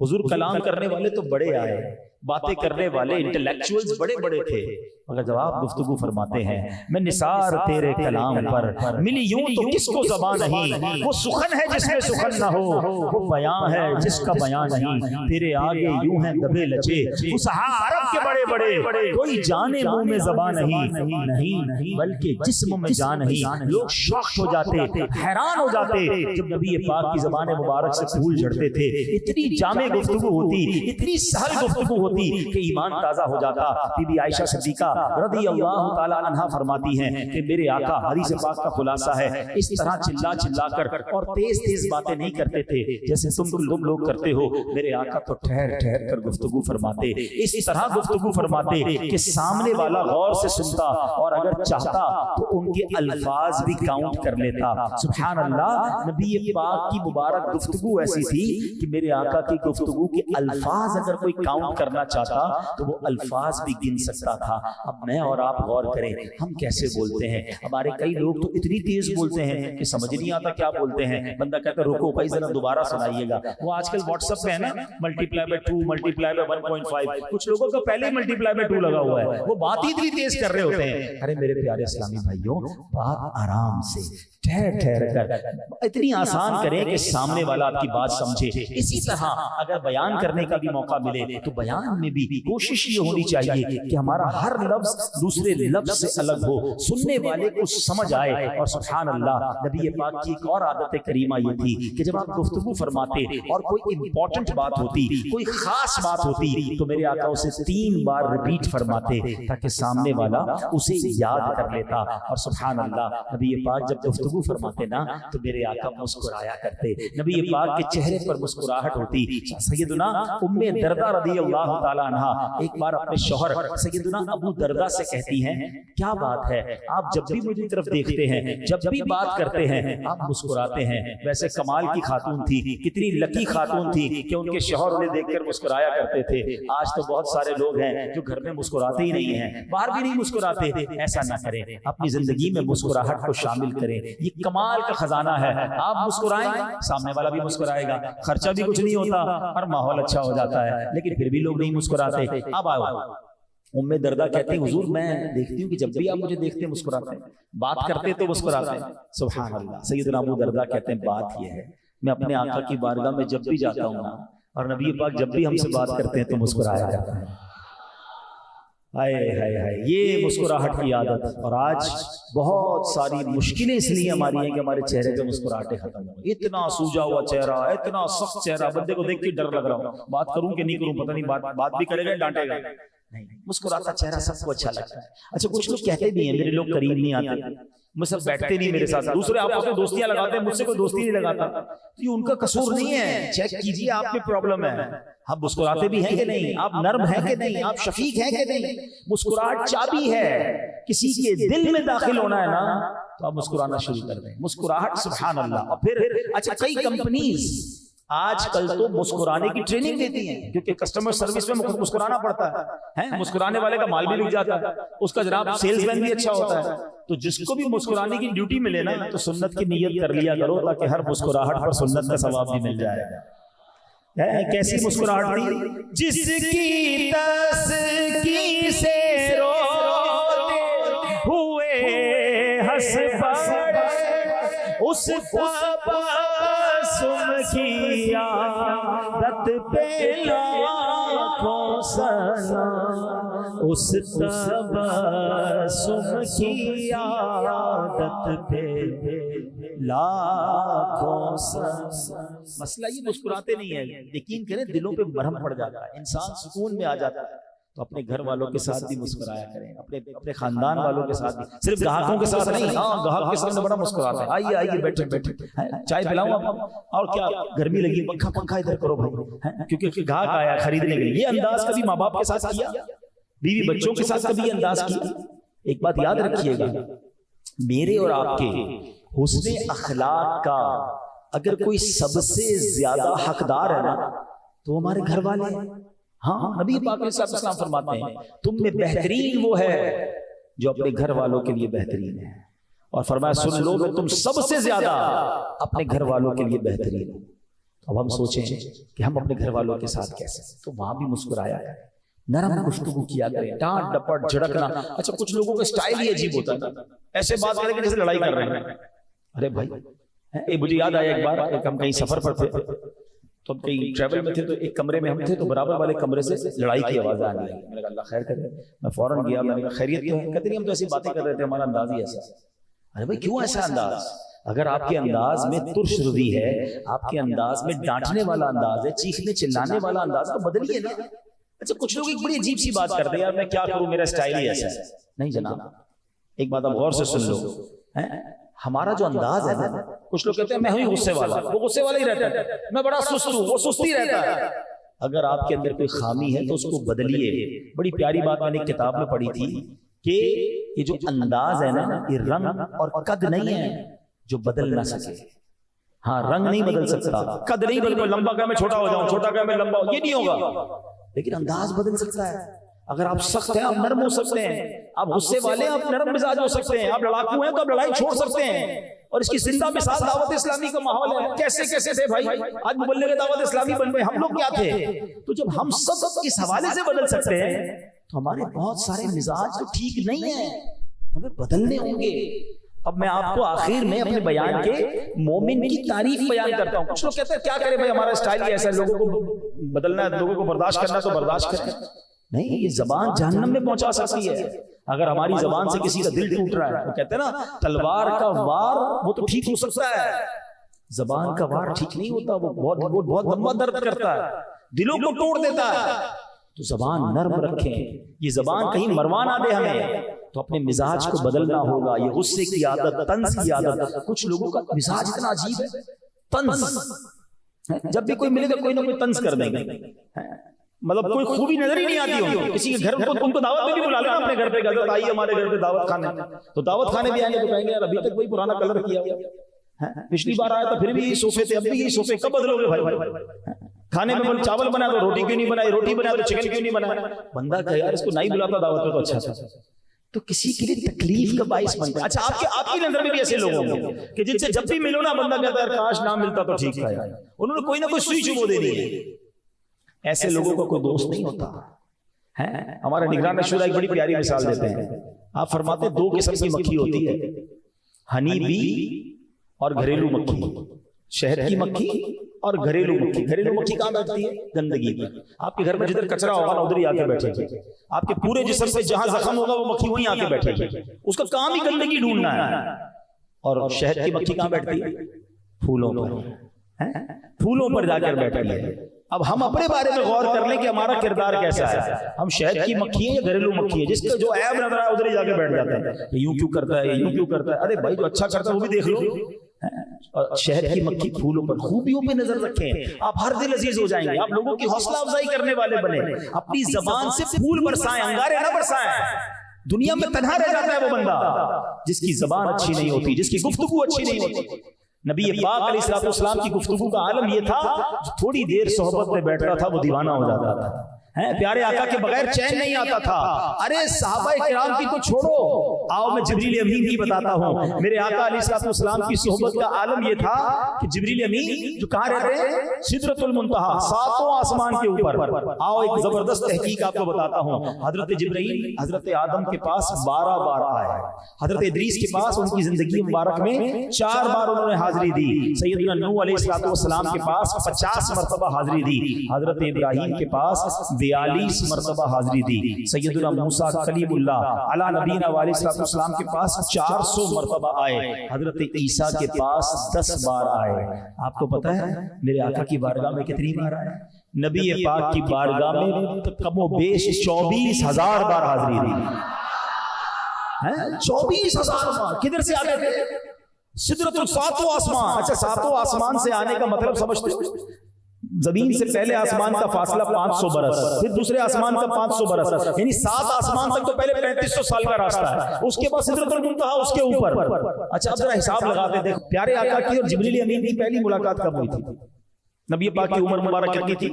حضور کلام کرنے والے تو بڑے آئے, باتیں کرنے والے انٹلیکچوئلز بڑے بڑے تھے, مگر جب آپ گفتگو فرماتے ہیں میں نثار تیرے کلام پر ملی یوں تو کس کو زبان نہیں, وہ سخن ہے جس میں سخن نہ ہو, وہ بیان ہے جس کا بیان نہیں. تیرے آگے یوں ہیں دبے لچے فصحا عرب کے بڑے بڑے, کوئی جانے منہ میں زبان نہیں بلکہ جسم میں جان نہیں. لوگ شوق ہو جاتے, حیران ہو جاتے جب نبی پاک کی زبان مبارک سے پھول جھڑتے تھے. اتنی جامع گفتگو ہوتی, اتنی سہل گفتگو ہوتی کہ ایمان تازہ ہو جاتا. بی بی عائشہ صدیقہ رضی اللہ تعالی عنہا فرماتی ہیں کہ میرے آقا حدیث پاک کا خلاصہ ہے اس طرح چلا کر اور تیز باتیں نہیں کرتے تھے جیسے تم لوگ کرتے ہو. میرے آقا تو ٹھہر کر گفتگو فرماتے, اس طرح گفتگو فرماتے کہ سامنے والا غور سے سنتا اور اگر چاہتا تو ان کے الفاظ بھی کاؤنٹ کر لیتا. سبحان اللہ. نبی پاک کی مبارک گفتگو ایسی تھی کہ میرے آقا کی گفتگو کے الفاظ اگر کوئی کاؤنٹ کرنا چاہتا تو وہ الفاظ بھی گن سکتا تھا. اب میں اور آپ غور کریں ہم کیسے بولتے ہیں. ہمارے کئی لوگ تو اتنی تیز بولتے ہیں کہ سمجھ نہیں آتا کیا بولتے ہیں. بندہ کہتا ہے رکو بھائی ذرا دوبارہ سنائیے گا. وہ آج کل واٹس ایپ پہ ہے نا ملٹیپلائی بائی 2 ملٹیپلائی بائی 1.5. کچھ لوگوں کا پہلے ہی ملٹیپلائی بائی 2 لگا ہوا ہے. وہ بات ہی اتنی تیز کر رہے ہوتے ہیں. ارے میرے پیارے اسلامی بھائیوں بات آرام سے ٹھہر ٹھہر کر اتنی آسان کریں کہ سامنے والا آپ کی بات سمجھے. اسی طرح اگر بیان کرنے کا بھی موقع ملے تو بیان میں بھی کوشش یہ ہونی چاہیے کہ ہمارا ہر لفظ دوسرے لفظ سے الگ ہو, سننے والے کو سمجھ آئے. اور سبحان اللہ نبی پاک کی ایک اور عادت کریمہ یہ تھی کہ جب آپ گفتگو فرماتے اور کوئی امپورٹنٹ بات ہوتی, کوئی خاص بات ہوتی تو میرے آقا اسے 3 بار ریپیٹ فرماتے تاکہ سامنے والا اسے یاد کر لیتا. اور سبحان اللہ نبی پاک جب گفتگو فرماتے نا تو میرے آقا مسکرایا کرتے. نبی پاک کے چہرے پر مسکراہٹ ہوتی. سیدنا ام دردہ رضی اللہ تعالی عنہ ایک بار اپنے شوہر سیدنا ابو دردہ سے کہتی ہیں کیا بات ہے آپ جب بھی مجھے طرف دیکھتے ہیں, جب بھی بات کرتے ہیں آپ مسکراتے ہیں. ویسے کمال کی خاتون تھی, کتنی لکی خاتون تھی کہ ان کے شوہر انہیں دیکھ کر مسکرایا کرتے تھے. آج تو بہت سارے لوگ ہیں جو گھر میں مسکراتے ہی نہیں ہیں, باہر بھی نہیں مسکراتے. ایسا نہ کریں, اپنی زندگی میں مسکراہٹ کو شامل کریں. یہ کمال کا خزانہ ہے. آپ مسکرائیں سامنے والا بھی مسکرائے گا, خرچہ بھی کچھ نہیں ہوتا اور ماحول اچھا ہو جاتا ہے. لیکن پھر بھی لوگ نہیں مسکراتے. اب آؤ ام دردہ کہتے ہیں حضور میں دیکھتی ہوں کہ جب بھی آپ مجھے دیکھتے ہیں مسکراتے ہیں, بات کرتے تو مسکراتے ہیں. سبحان اللہ. سیدنا ابو دردہ کہتے ہیں بات یہ ہے میں اپنے آقا کی بارگاہ میں جب بھی جاتا ہوں نا اور نبی پاک جب بھی ہم سے بات کرتے ہیں تو مسکرایا کرتا ہے. ہائے ہائے ہائے یہ مسکراہٹ کی عادت. اور آج بہت ساری مشکلیں اس لیے ہماری ہیں کہ ہمارے چہرے پہ مسکراہٹیں ختم ہو. اتنا سوجا ہوا چہرہ, اتنا سخت چہرہ, بندے کو دیکھ کے ڈر لگ رہا ہو بات کروں کہ نہیں کروں, پتہ نہیں بات بھی کرے گا ڈانٹے گا. نہیں, مسکراتا چہرہ سب کو اچھا لگتا ہے. اچھا کچھ لوگ کہتے بھی ہیں میرے لوگ قریب نہیں آتے, مجھ سے بیٹھتے نہیں میرے ساتھ, دوسرے آپ سے دوستیاں لگاتے ہیں, مجھ سے کوئی دوستی نہیں لگاتا. یہ ان کا قصور نہیں ہے, چیک کیجئے آپ میں پرابلم ہے. آپ مسکراتے بھی ہیں کہ نہیں, آپ نرم ہیں کہ نہیں, آپ شفیق ہیں کہ نہیں. مسکراہٹ چابی ہے. کسی کے دل میں داخل ہونا ہے نا تو آپ مسکرانا شروع کر دیں. مسکراہٹ سبحان اللہ. اور پھر اچھا کئی کمپنیز آج کل تو مسکرانے کی ٹریننگ دیتی ہیں کیونکہ کسٹمر سروس میں مسکرانا پڑتا ہے. مسکرانے والے کا مال بھی بک جاتا ہے, اس کا جناب سیلز مین بھی اچھا ہوتا ہے. تو جس کو بھی مسکرانے کی ڈیوٹی ملے نا تو سنت کی نیت کر لیا کرو تاکہ ہر مسکراہٹ پر سنت کا ثواب بھی مل جائے. کیسی مسکراہٹ تھی جس کی تسکی سے روتے ہوئے ہنس پڑے, اس تبسم کی عادت پہ لاکھوں سلام, اس تبسم کی عادت پہ لاکھوں سلام. مسئلہ یہ مسکراتے نہیں ہے, یقین کریں دلوں پہ مرہم پڑ جاتا ہے, انسان سکون میں آ جاتا ہے. تو اپنے گھر والوں کے ساتھ بھی مسکرایا کریں, اپنے خاندان والوں کے ساتھ بھی, صرف گاہکوں کے ساتھ نہیں. ہاں گاہک کے سامنے بڑا مسکراتے ہیں, آئیے آئیے بیٹھے بیٹھے چائے پلاؤں آپ, اور کیا گرمی لگی پنکھا ادھر کرو بھائی, کیونکہ گاہک آیا خریدنے کے لیے. یہ انداز کبھی ماں باپ کے ساتھ کیا, بیوی بچوں کے ساتھ کبھی انداز کیا؟ ایک بات یاد رکھیے گا, میرے اور آپ کے حسن اخلاق کا اگر کوئی سب سے زیادہ حقدار ہے نا تو ہمارے گھر والے ہیں. ہاں نبی پاک علیہ السلام فرماتے ہیں تم میں بہترین وہ ہے جو اپنے گھر والوں کے لیے بہترین ہے, اور فرمایا سن لو میں تم سب سے زیادہ اپنے گھر والوں کے لیے بہترین ہوں. اب ہم سوچیں کہ ہم اپنے گھر والوں کے ساتھ کیسے, تو وہاں بھی مسکرایا کریں, نرم گفتگو کیا کریں, ڈانٹ ڈپٹ جھڑکنا. اچھا کچھ لوگوں کا اسٹائل ہی عجیب ہوتا ہے, ایسے بات کریں کہ جیسے لڑائی کر رہے ہیں. ارے بھائی مجھے یاد آیا ایک بار ہم کہیں سفر پر تھے تو ہم کہیں ٹریول میں تھے, تو ایک کمرے میں ہم تھے تو برابر والے کمرے سے لڑائی کی آواز آنے لگی. میں نے کہا اللہ خیر کرے, میں فوراً گیا, میں نے کہا خیریت کیا ہے؟ کہتے نہیں ہم تو ایسی باتیں کر رہے تھے, ہمارا انداز ہی ایسا. ارے بھائی کیوں ایسا انداز؟ اگر آپ کے انداز میں ترش روی ہے, آپ کے انداز میں ڈانٹنے والا انداز ہے, چیخنے چلانے والا انداز, تو بدلیے نا. اچھا کچھ لوگ ایک بڑی عجیب سی بات کرتے ہیں, یار میں کیا کروں میرا اسٹائل ہی ایسا ہے. نہیں جناب, ایک بات آپ غور سے سن لو, ہمارا جو انداز ہے نا, کچھ لوگ کہتے ہیں میں ہوں غصے والا, وہ غصے والا ہی رہتا ہے. میں بڑا سست ہوں, وہ سستی رہتا ہے. اگر آپ کے اندر کوئی خامی ہے تو اس کو بدلیے. بڑی پیاری بات میں نے ایک کتاب میں پڑھی تھی کہ یہ جو انداز ہے نا، یہ رنگ اور قد نہیں ہے جو بدل نہ سکے. ہاں رنگ نہیں بدل سکتا، قد نہیں بدل، لمبا کہ میں چھوٹا ہو جاؤں، چھوٹا کہ میں لمبا ہو، یہ نہیں ہوگا. لیکن انداز بدل سکتا ہے. اگر آپ سخت ہیں آپ نرم ہو سکتے ہیں، آپ غصے والے ہیں آپ نرم مزاج ہو سکتے ہیں، آپ لڑاکو ہیں تو آپ لڑائی چھوڑ سکتے ہیں. اور اس کی زندہ مثال دعوت اسلامی کا ماحول ہے. کیسے کیسے تھے بھائی، آج مبلغ دعوت اسلامی بن گئے، ہم لوگ کیا تھے؟ تو جب ہم سب اس حوالے سے بدل سکتے ہیں تو ہمارے بہت سارے مزاج تو ٹھیک نہیں ہیں، ہمیں بدلنے ہوں گے. اب میں آپ کو آخر میں اپنے بیان کے مومن کی تعریف بیان کرتا ہوں. کچھ لوگ کہتے ہیں کیا کرے بھائی، ہمارا اسٹائل ہی ایسا ہے، لوگوں کو بدلنا ہے، لوگوں کو برداشت کرنا ہے تو برداشت کریں. نہیں، یہ زبان جہنم میں پہنچا سکتی ہے. اگر ہماری زبان سے کسی کا دل ٹوٹ رہا ہے، وہ کہتے ہیں نا تلوار کا وار وہ تو ٹھیک ہو سکتا ہے، زبان کا وار ٹھیک نہیں ہوتا، وہ بہت لمبا درد کرتا ہے، دلوں کو توڑ دیتا ہے. تو زبان نرم رکھیں، یہ زبان کہیں مروا نہ دے ہمیں. تو اپنے مزاج کو بدلنا ہوگا. یہ غصے کی عادت، طنز کی عادت، کچھ لوگوں کا مزاج اتنا عجیب ہے، طنز. جب بھی کوئی ملے گا کوئی نہ کوئی طنز کر دیں گے، مطلب کوئی خوبی نظر ہی نہیں آتی ہوگی. کسی کے گھر ان کو دعوت میں بھی بلا لینا اپنے گھر پہ، حضرت آئیے ہمارے گھر پہ دعوت کھانے. تو دعوت کھانے بھی آئیں گے تو کہیں گے یار ابھی تک وہی پرانا کلر کیا ہوا، پچھلی بار آیا تھا پھر بھی یہی صوفے تھے، اب بھی یہی صوفے، کب بدلو گے بھائی؟ کھانے میں چاول بنا تو روٹی کیوں نہیں بنائی، روٹی بنا تو چکن کیوں نہیں بنایا؟ بندہ کہ یار اس کو نہیں بلاتا دعوت میں تو اچھا تھا. تو کسی کے لیے تکلیف کا باعث بنتا ہے. اچھا آپ کی نظر میں بھی ایسے لوگ ہوں گے کہ جن سے جب بھی ملو نا بندہ کہتا ہے کاش نہ ملتا تو ٹھیک تھا یار، انہوں نے کوئی نہ کوئی سوئی چبو دے دی ہے. ایسے لوگوں کا کوئی دوست نہیں ہوتا ہے. ہمارا نگران شورا ایک بڑی پیاری مثال دیتے ہیں. آپ فرماتے ہیں دو قسم کی مکھی ہوتی ہے، ہنی بی اور گھریلو مکھی. شہد کی مکھی اور گھریلو مکھی. گھریلو مکھی کہاں بیٹھتی ہے؟ گندگی پر. آپ کے گھر میں جدھر کچرا ہوگا نا ادھر ہی آ کے بیٹھے گی. آپ کے پورے جسم پہ جہاں زخم ہوگا وہ مکھی وہیں آ کے بیٹھے گی. اس کا کام ہی گندگی ڈھونڈنا ہے. اور شہد کی مکھی کہاں بیٹھتی ہے؟ پھولوں پر. پھولوں پر جا کر بیٹھتی ہے. اب ہم اپنے بارے میں غور کر لیں کہ ہمارا کردار کیسا ہے. ہم شہد کی مکھی ہیں یا گھریلو مکھی ہے؟ جس کا جو عیب نظر آئے ادھر ہی جا کے بیٹھ جاتا ہے، یوں کیوں کرتا ہے، یوں کیوں کرتا ہے. ارے بھائی جو اچھا کرتا ہے وہ بھی دیکھ لو. اور شہد کی مکھی پھولوں پر، خوبیوں پہ نظر رکھیں، آپ ہر دل عزیز ہو جائیں گے. آپ لوگوں کی حوصلہ افزائی کرنے والے بنے. اپنی زبان سے پھول برسائیں، انگارے نہ برسائیں. دنیا میں تنہا رہ جاتا ہے وہ بندہ جس کی زبان اچھی نہیں ہوتی، جس کی گفتگو اچھی نہیں ہوتی. نبی پاک علیہ الصلوۃ والسلام کی گفتگو کا عالم یہ تھا، تھوڑی دیر صحبت میں بیٹھتا تھا وہ دیوانہ ہو جاتا تھا. پیارے آقا کے بغیر چین نہیں آتا تھا. ارے صحابہ کرام کی تو چھوڑو، آؤ میں جبریل امین کی بتاتا ہوں. میرے آقا علیہ الصلوۃ والسلام کی صحبت کا عالم یہ تھا کہ جبریل امین جو کہاں رہتے ہیں؟ سدرۃ المنتہا، ساتوں آسمان کے اوپر. آؤ ایک زبردست تحقیق آپ کو بتاتا ہوں. حضرت جبریل حضرت آدم کے پاس 12 بار آئے. حضرت ادریس کے پاس ان کی زندگی مبارک میں 4 بار انہوں نے حاضری دی. سیدنا نوح علیہ الصلوۃ والسلام کے پاس 50 مرتبہ حاضری دی. حضرت ابراہیم کے پاس 42 مرتبہ حاضری دی. سیدنا موسیٰ کلیم اللہ علی نبینا علیہ الصلوۃ والسلام کے پاس 400 مرتبہ آئے. حضرت عیسیٰ کے پاس 10 بار آئے. آپ کو پتہ ہے میرے آقا کی بارگاہ میں کتنی بار آئے؟ نبی پاک کی بارگاہ میں کم و بیش 24,000 بار حاضری دی. 24,000 بار. کدھر سے آگے تھے؟ سدرۃ الساتوں آسمان. اچھا ساتوں آسمان سے آنے کا مطلب سمجھتے ہو؟ زمین سے پہلے آسمان کا فاصلہ 500 برس، پھر دوسرے آسمان کا 500 برس، یعنی 7 آسمان تک تو پہلے 3500 سال کا راستہ ہے. اس کے بعد سدرۃ المنتہا اس کے اوپر. اچھا اب ذرا حساب لگاتے دیکھ، پیارے آقا کی اور جبریل امین کی پہلی ملاقات کب ہوئی تھی؟ نبی پاک کی عمر مبارک کتنی تھی؟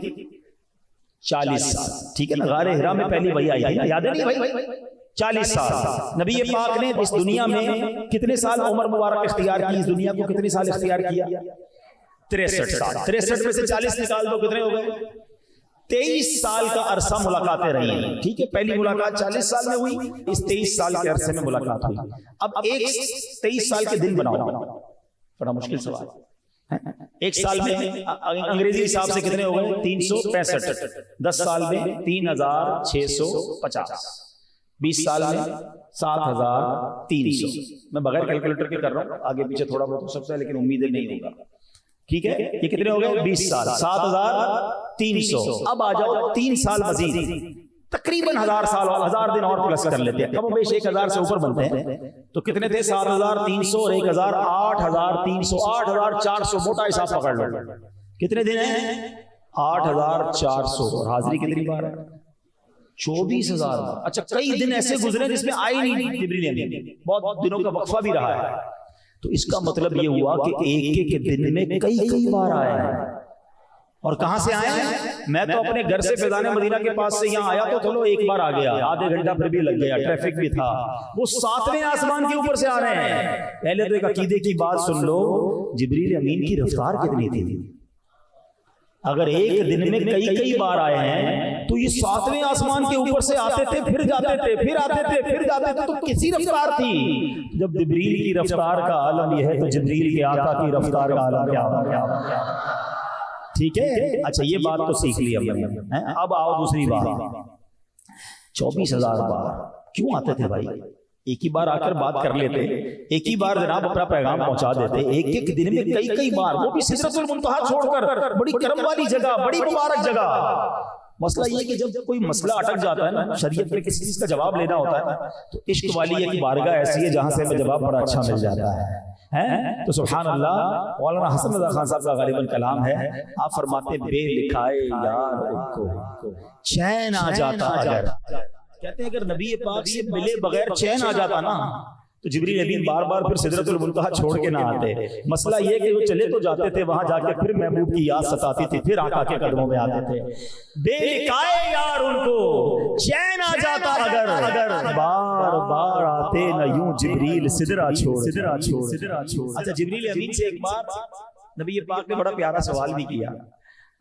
40 سال. ٹھیک ہے نا، غار حرا میں پہلی وحی آئی تھی، یاد ہے نہیں بھائی؟ 40 سال. نبی پاک نے اس دنیا میں کتنے سال عمر مبارک اختیار کی؟ اس دنیا کو کتنے سال اختیار کیا؟ 63 سال. 63 میں سے 40 نکال دو کتنے ہو گئے؟ 23 سال کا عرصہ ملاقاتیں رہی ہیں. ٹھیک ہے، پہلی ملاقات 40 سال میں ہوئی، اس 23 سال کے عرصے میں ملاقات ہوئی. اب ایک 23 سال کے دن بناؤ. بڑا مشکل سوال. ایک سال میں انگریزی حساب سے کتنے ہو گئے؟ 365. 10 سال میں 3650. 20 سال میں 7300. میں بغیر کیلکولیٹر کے کر رہا ہوں، آگے پیچھے تھوڑا بہت ہو سکتا ہے لیکن امید نہیں ہوگا. ٹھیک ہے، یہ کتنے ہو گئے؟ 20 سال. 7300. اب آ جاؤ 3 سال مزید، تقریباً 1000 سال، 1000 دن اور پلس کر لیتے ہیں. کم و بیش 1000 سے اوپر بنتے ہیں. تو کتنے تھے؟ 7300 اور 1000 8300، 8400. موٹا حساب پکڑ لو. کتنے دن ہیں؟ 8,400 اور حاضری کتنی بار ہے؟ 24,000 بار. اچھا کئی دن ایسے گزرے جس میں آئی نہیں جبریل امین، بہت دنوں کا وقفہ بھی رہا ہے. تو اس کا مطلب یہ ہوا کہ ایک ایک دن میں کئی بار آئے ہیں. اور کہاں سے آئے ہیں؟ میں تو اپنے گھر سے فیضان مدینہ کے پاس سے یہاں آیا تو چلو ایک بار آ گیا، آدھے گھنٹہ پھر بھی لگ گیا، ٹریفک بھی تھا. وہ 7ویں آسمان کے اوپر سے آ رہے ہیں. پہلے تو ایک عقیدے کی بات سن لو، جبریل امین کی رفتار کتنی تھی؟ اگر ایک دن میں کئی بار آئے ہیں تو یہ 7ویں آسمان کے اوپر سے آتے تھے، پھر جاتے تھے، پھر آتے تھے، پھر جاتے تھے، تو کسی رفتار تھی؟ جب جبریل کی رفتار کا عالم یہ ہے تو جبریل کے آقا کی رفتار کا عالم کیا ہوگا؟ ٹھیک ہے. اچھا یہ بات تو سیکھ لی ہم نے. اب آؤ دوسری بات. 24,000 بار کیوں آتے تھے بھائی؟ ایک ہی بار آ کر بات کر لیتے، ایک ہی بار جناب اپنا پیغام پہنچا دیتے. ایک ایک دن میں کئی بار، وہ بھی سدرۃ المنتہا چھوڑ کر، بڑی کرم والی جگہ، بڑی مبارک جگہ. مسئلہ یہ کہ جب کوئی مسئلہ اٹک جاتا ہے نا، شریعت میں کسی چیز کا جواب لینا ہوتا ہے نا، تو عشق والی ایک بارگاہ ایسی ہے جہاں سے ہمیں جواب بڑا اچھا مل جاتا ہے. تو سبحان اللہ. مولانا حسن رضا خان صاحب کا غالب الکلام ہے، آپ فرماتے بے لکھائے یار ان کو چین آ جاتا. اگر کہتے ہیں اگر نبی پاک سے ملے بغیر چین آ جاتا نا تو جبریل امین بار بار پھر سدرۃ المنتہا چھوڑ کے نہ آتے. مسئلہ یہ کہ وہ چلے تو جاتے تھے، وہاں جا کے پھر محبوب کی یاد ستاتی تھی، پھر آقا کے قدموں میں آتے تھے. بے لکھائے یار ان کو چین آ جاتا اگر بار بار آتے نہ یوں جبریل سدرہ چھوڑ. اچھا جبریل امین سے ایک بار نبی پاک نے بڑا پیارا سوال بھی کیا.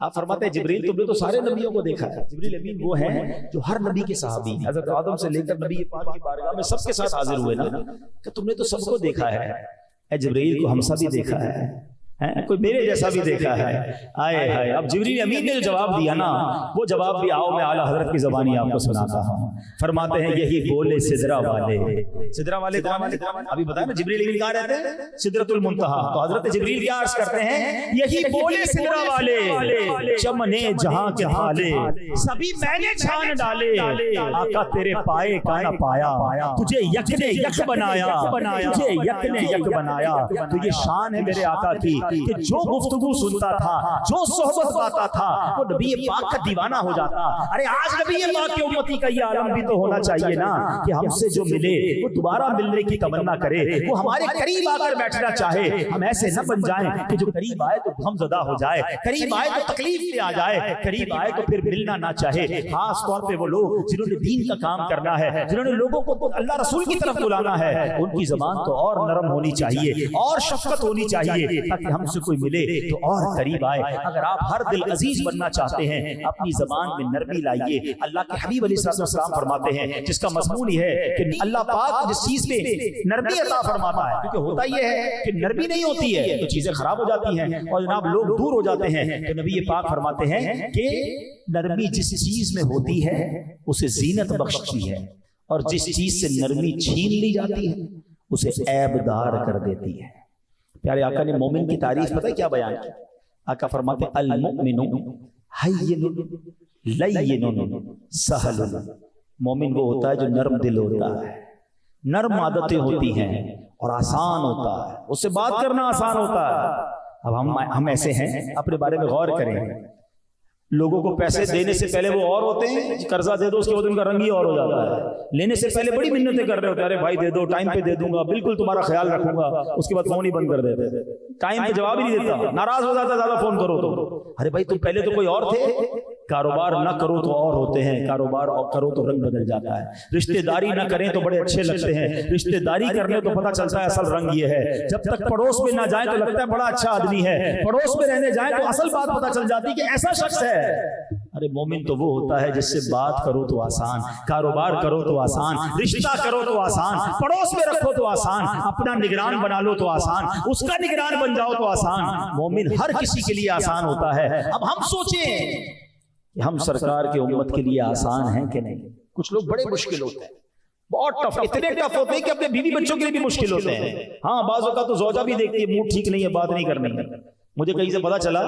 آپ فرماتے ہیں جبریل تم نے تو سارے نبیوں کو دیکھا ہے. جبریل امین وہ ہیں جو ہر نبی کے صحابی، حضرت آدم سے لے کر نبی پاک کی بارگاہ میں سب کے ساتھ حاضر ہوئے نا، کہ تم نے تو سب کو دیکھا ہے. اے جبریل کو ہم سب بھی دیکھا ہے، کوئی میرے جیسا بھی دیکھا ہے. آئے ہائے. اب جبریل امین نے جو جواب دیا نا، وہ جواب بھی آؤ میں اعلیٰ حضرت کی زبانی آپ کو سناتا ہوں. فرماتے ہیں یہی بولے سدرہ والے. سدرہ والے کون ہیں؟ ابھی بتایا نا جبریل امین کہاں رہتے ہیں؟ سدرۃ المنتہا. تو حضرت جبریل کیا عرض کرتے ہیں؟ یہی بولے سدرہ والے، چمنے جہاں کے حالے سبھی میں نے چھان ڈالے. آقا تیرے پائے کا نہ پایا، تجھے یک نے یک بنایا، تجھے یک نے یک بنایا. تو یہ شان ہے میرے آقا کی کہ جو گفتگو سنتا تھا، جو صحبت پاتا تھا، وہ نبی پاک کا دیوانہ ہو جاتا. ارے آج نبی پاک کی امتی کا یہ عالم بھی تو ہونا چاہیے نا کہ ہم سے جو ملے وہ دوبارہ ملنے کی تمنا کرے، وہ ہمارے قریب آ کر بیٹھنا چاہے. ہم ایسے نہ بن جائیں کہ جو قریب آئے تو غم زدہ ہو جائے، قریب آئے تو تکلیف میں آ جائے، قریب آئے تو پھر ملنا نہ چاہے. خاص طور پہ وہ لوگ جنہوں نے دین کا کام کرنا ہے، جنہوں نے لوگوں کو اللہ رسول کی طرف بلانا ہے، ان کی زبان تو اور نرم ہونی چاہیے اور شفقت ہونی چاہیے تاکہ ہم سے کوئی ملے تو اور قریب آئے. اگر آپ ہر دل عزیز بننا چاہتے ہیں اپنی زبان میں نرمی لائیے. اللہ کے حبیب علیہ السلام فرماتے ہیں، جس کا مضمون یہ ہے کہ اللہ پاک جس چیز میں نرمی عطا فرماتا ہے، کیونکہ ہوتا یہ ہے کہ نرمی نہیں ہوتی ہے تو چیزیں خراب ہو جاتی ہیں اور جناب لوگ دور ہو جاتے ہیں. تو نبی پاک فرماتے ہیں کہ نرمی جس چیز میں ہوتی ہے اسے زینت بخشتی ہے، اور جس چیز سے نرمی چھین لی جاتی ہے اسے عیب دار کر دیتی ہے. پیارے آقا نے مومن کی تعریف پتہ ہے کیا بیان کی؟ آقا فرماتے المؤمن حین لین سہل. مومن وہ ہوتا ہے جو نرم دل ہوتا ہے، نرم عادتیں ہوتی ہیں اور آسان ہوتا ہے، اس سے بات کرنا آسان ہوتا ہے. اب ہم ایسے ہیں، اپنے بارے میں غور کریں. لوگوں کو پیسے دینے سے پہلے وہ اور ہوتے ہیں، قرضہ دے دو اس کے بعد ان کا رنگ ہی اور ہو جاتا ہے. لینے سے پہلے بڑی منتیں کر رہے ہوتے ہیں، ارے بھائی دے دو، ٹائم پہ دے دوں گا، بالکل تمہارا خیال رکھوں گا. اس کے بعد فون ہی بند کر دیتے، ٹائم پہ جواب ہی نہیں دیتا، ناراض ہو جاتا زیادہ فون کرو تو. ارے بھائی تم پہلے تو کوئی اور تھے. کاروبار نہ کرو تو اور ہوتے ہیں، کاروبار کرو تو رنگ بدل جاتا ہے. رشتہ داری نہ کریں تو بڑے اچھے لگتے ہیں، رشتہ داری کرنے تو پتہ چلتا ہے اصل رنگ یہ ہے. جب تک پڑوس میں نہ جائیں تو لگتا ہے بڑا اچھا آدمی ہے، پڑوس میں رہنے جائیں تو اصل بات پتہ چل جاتی کہ ایسا شخص ہے. ارے مومن تو وہ ہوتا ہے جس سے بات کرو تو آسان، کاروبار کرو تو آسان، رشتہ کرو تو آسان، پڑوس میں رکھو تو آسان، اپنا نگران بنا لو تو آسان، اس کا نگران بن جاؤ تو آسان. مومن ہر کسی کے لیے آسان ہوتا ہے. اب ہم سوچیں کہ ہم سرکار کی امت کے لیے آسان ہیں کہ نہیں؟ کچھ لوگ بڑے مشکل ہوتے ہیں، بہت ٹف، اتنے ٹف ہوتے ہیں کہ اپنے بیوی بچوں کے لیے بھی مشکل ہوتے ہیں. ہاں بعض اوقات تو زوجہ بھی دیکھتی ہے موڈ ٹھیک نہیں ہے، بات نہیں کرنی ہے. مجھے کہیں سے پتا چلا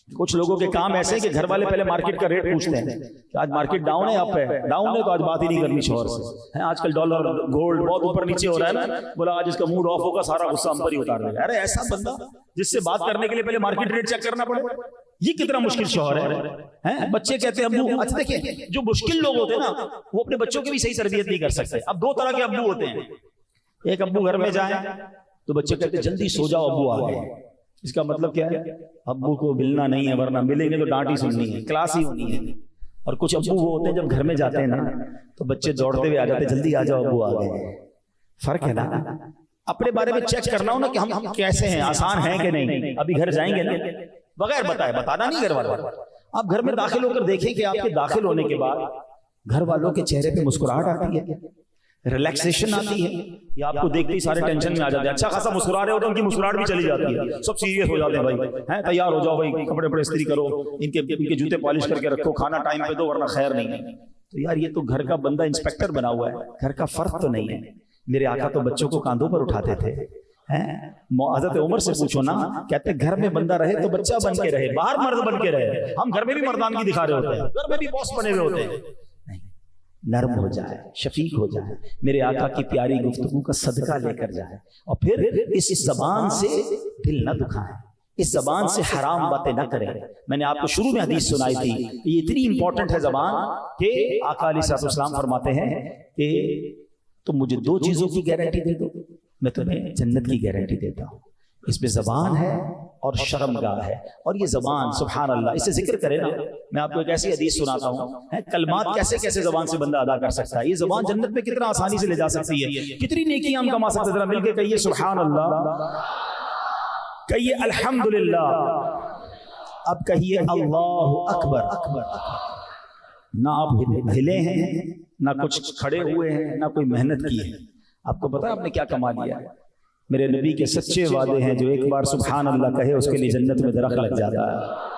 کچھ لوگوں کے کام ایسے ہیں کہ گھر والے پہلے مارکیٹ کا ریٹ پوچھتے ہیں کہ آج مارکیٹ ڈاؤن ہے، آپ ہے ڈاؤن ہے تو آج بات ہی نہیں کرنی شوہر سے. آج کل ڈالر گولڈ بہت اوپر نیچے ہو رہا ہے نا، بولا آج اس کا موڈ آف ہوگا، سارا غصہ ہم پر ہی اتار دے گا. ارے ایسا بندہ جس سے بات کرنے کے لیے پہلے مارکیٹ ریٹ چیک کرنا پڑے. یہ کتنا مشکل شوہر ہے. بچے کہتے ہیں ابو. اچھا دیکھیں جو مشکل لوگ ہوتے ہیں نا وہ اپنے بچوں کی بھی صحیح تربیت نہیں کر سکتے. اب دو طرح کے ابو ہوتے ہیں. ایک ابو گھر میں جائیں تو بچے کہتے ہیں جلدی سو جاؤ ابو آ گئے. اس کا مطلب کیا ہے؟ ابو کو ملنا نہیں ہے ورنہ ملیں گے تو ڈانٹ ہی سننی ہے, کلاس ہی ہونی ہے. اور کچھ ابو وہ ہوتے ہیں جب گھر میں جاتے ہیں نا تو بچے دوڑتے ہوئے آ جاتے ہیں جلدی آ جاؤ ابو آ گئے. فرق ہے نا. اپنے بارے میں چیک کرنا ہو نا کہ ہم کیسے ہیں, آسان ہیں کہ نہیں. ابھی گھر جائیں گے نا بغیر بتائے, بتانا نہیں گھر والوں. آپ گھر میں داخل ہو کر دیکھیں کہ آپ کے داخل ہونے کے بعد گھر والوں کے چہرے پہ مسکراہٹ آتی ہے, ریلیکسیشن آتی ہے, یا آپ کو دیکھتے ہی سارے ٹینشن میں آ جاتے ہیں. اچھا خاصا مسکرا رہے ہوتے ہیں ان کی مسکراہٹ بھی چلی جاتی ہے, سب سیریس ہو جاتے ہیں. بھائی ہیں تیار ہو جاؤ بھائی, کپڑے پڑے استری کرو, ان کے جوتے پالش کر کے رکھو, کھانا ٹائم پہ دو ورنہ خیر نہیں ہے. تو یار یہ تو گھر کا بندہ انسپیکٹر بنا ہوا ہے, گھر کا فرق تو نہیں ہے. میرے آقا تو بچوں کو کاندھوں پر اٹھاتے تھے. حضرت عمر سے پوچھو نا, کہتے گھر میں بندہ رہے تو بچہ بن کے رہے, باہر مرد بن کے رہے. ہم گھر میں بھی مردانگی دکھا رہے ہوتے ہیں, گھر میں بھی باس بنے ہوئے ہوتے ہیں. نرم ہو جائے, شفیق ہو جائے, میرے آقا کی پیاری گفتگو کا صدقہ لے کر جائے, اور پھر اس زبان سے دل نہ دکھائیں, اس زبان سے حرام باتیں نہ کریں. میں نے آپ کو شروع میں حدیث سنائی تھی, یہ اتنی امپورٹنٹ ہے زبان کہ آقا علیہ السلام فرماتے ہیں کہ تم مجھے دو چیزوں کی گارنٹی دے دو, میں تمہیں جنت کی گارنٹی دیتا ہوں. اس میں زبان ہے اور شرم گاہ ہے. اور یہ زبان سبحان اللہ, اسے ذکر کرے نا. میں آپ کو ایک ایسی حدیث سناتا ہوں, کلمات کیسے کیسے زبان سے بندہ ادا کر سکتا ہے. یہ زبان جنت میں کتنا آسانی سے لے جا سکتی ہے, کتنی نیکیاں ہم کما سکتے ہیں. ذرا مل کے کہیے سبحان اللہ, کہیے الحمدللہ, اب کہیے اللہ اکبر. نہ آپ ہلے ہیں, نہ کچھ کھڑے ہوئے ہیں, نہ کوئی محنت کی ہے. آپ کو پتا ہے آپ نے کیا کما لیا ہے؟ میرے نبی کے سچے وعدے ہیں, جو ایک بار سبحان اللہ کہے اس کے لیے جنت میں درخت لگ جاتا ہے.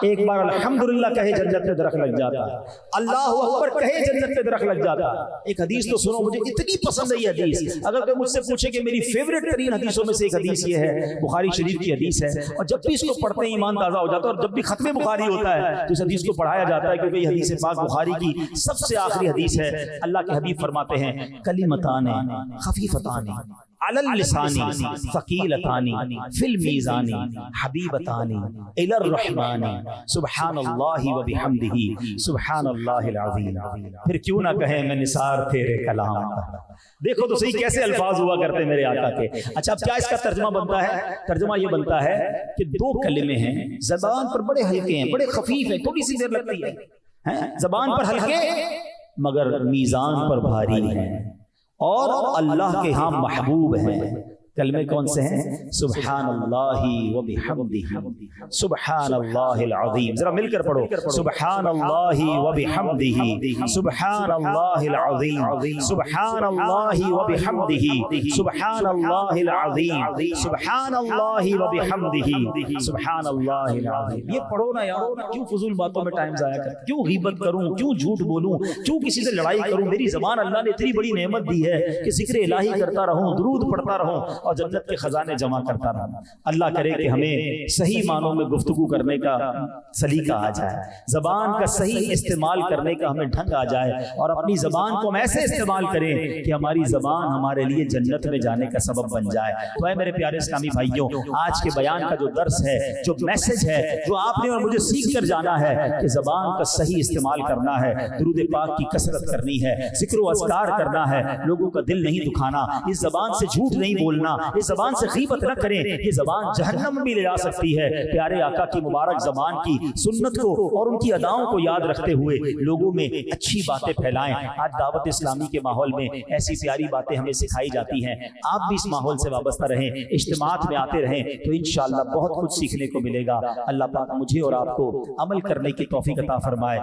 ایک بار الحمدللہ کہے جنت میں درخت لگ جاتا ہے. اللہ اکبر کہے جنت میں درخت لگ جاتا ہے. ایک حدیث تو سنو, مجھے اتنی پسند ہے یہ حدیث. اگر کوئی مجھ سے پوچھے کہ میری فیوریٹ ترین حدیثوں میں سے ایک حدیث یہ ہے, بخاری شریف کی حدیث ہے, اور جب بھی اس کو پڑھتے ہیں ایمان تازہ ہو جاتا ہے. اور جب بھی ختم بخاری ہوتا ہے تو اس حدیث کو پڑھایا جاتا ہے, کیونکہ یہ حدیث پاک بخاری کی سب سے آخری حدیث ہے. اللہ کے حبیب فرماتے ہیں کلمتان خفیفتان علی اللسان ثقیلتان فی المیزان حبیبتان الی الرحمن سبحان اللہ و بحمدہ سبحان اللہ العظیم. پھر کیوں نہ کہیں میں نثار تیرے کلام کا. دیکھو تو صحیح کیسے الفاظ ہوا کرتے میرے آقا کے. اچھا اب کیا اس کا ترجمہ بنتا ہے؟ ترجمہ یہ بنتا ہے کہ دو کلمے ہیں, زبان پر بڑے ہلکے ہیں, بڑے خفیف ہیں, تھوڑی سی دیر لگتی ہے, زبان پر ہلکے مگر میزان پر بھاری ہیں, اور اللہ کے ہاں محبوب ہیں. کلمے کون سے ہیں؟ سبحان اللہ و بحمدہ سبحان اللہ العظیم. ذرا مل کر پڑھو, سبحان اللہ و بحمدہ سبحان اللہ العظیم سبحان اللہ و بحمدہ سبحان اللہ العظیم سبحان اللہ و بحمدہ سبحان اللہ العظیم. یہ پڑھو نا یار, کیوں فضول باتوں میں ٹائم ضائع کروں, کیوں غیبت کروں, کیوں جھوٹ بولوں, کیوں کسی سے لڑائی کروں. میری زبان اللہ نے اتنی بڑی نعمت دی ہے کہ ذکر الہی کرتا رہوں, درود پڑھتا رہوں, اور جنت کے خزانے جمع کرتا رہا. اللہ کرے کہ ہمیں صحیح معنوں میں گفتگو کرنے کا سلیقہ آ جائے, زبان کا صحیح استعمال کرنے کا ہمیں ڈھنگ آ جائے, اور اپنی زبان کو ہم ایسے استعمال کریں کہ ہماری زبان ہمارے لیے جنت میں جانے کا سبب بن جائے. تو اے میرے پیارے اسلامی بھائیوں, آج کے بیان کا جو درس ہے, جو میسج ہے, جو آپ نے اور مجھے سیکھ کر جانا ہے کہ زبان کا صحیح استعمال کرنا ہے, درود پاک کی کثرت کرنی ہے, ذکر و اذکار کرنا ہے, لوگوں کا دل نہیں دکھانا, اس زبان سے جھوٹ نہیں بولنا, اس زبان سے غیبت نہ کریں. یہ زبان جہنم بھی لے جا سکتی ہے. پیارے آقا کی مبارک زبان کی سنت کو اور ان کی اداؤں کو یاد رکھتے ہوئے لوگوں میں اچھی باتیں پھیلائیں. آج دعوت اسلامی کے ماحول میں ایسی پیاری باتیں ہمیں سکھائی جاتی ہیں. آپ بھی اس ماحول سے وابستہ رہیں, اجتماعات میں آتے رہیں, تو انشاءاللہ بہت کچھ سیکھنے کو ملے گا. اللہ پاک مجھے اور آپ کو عمل کرنے کی توفیق عطا فرمائے.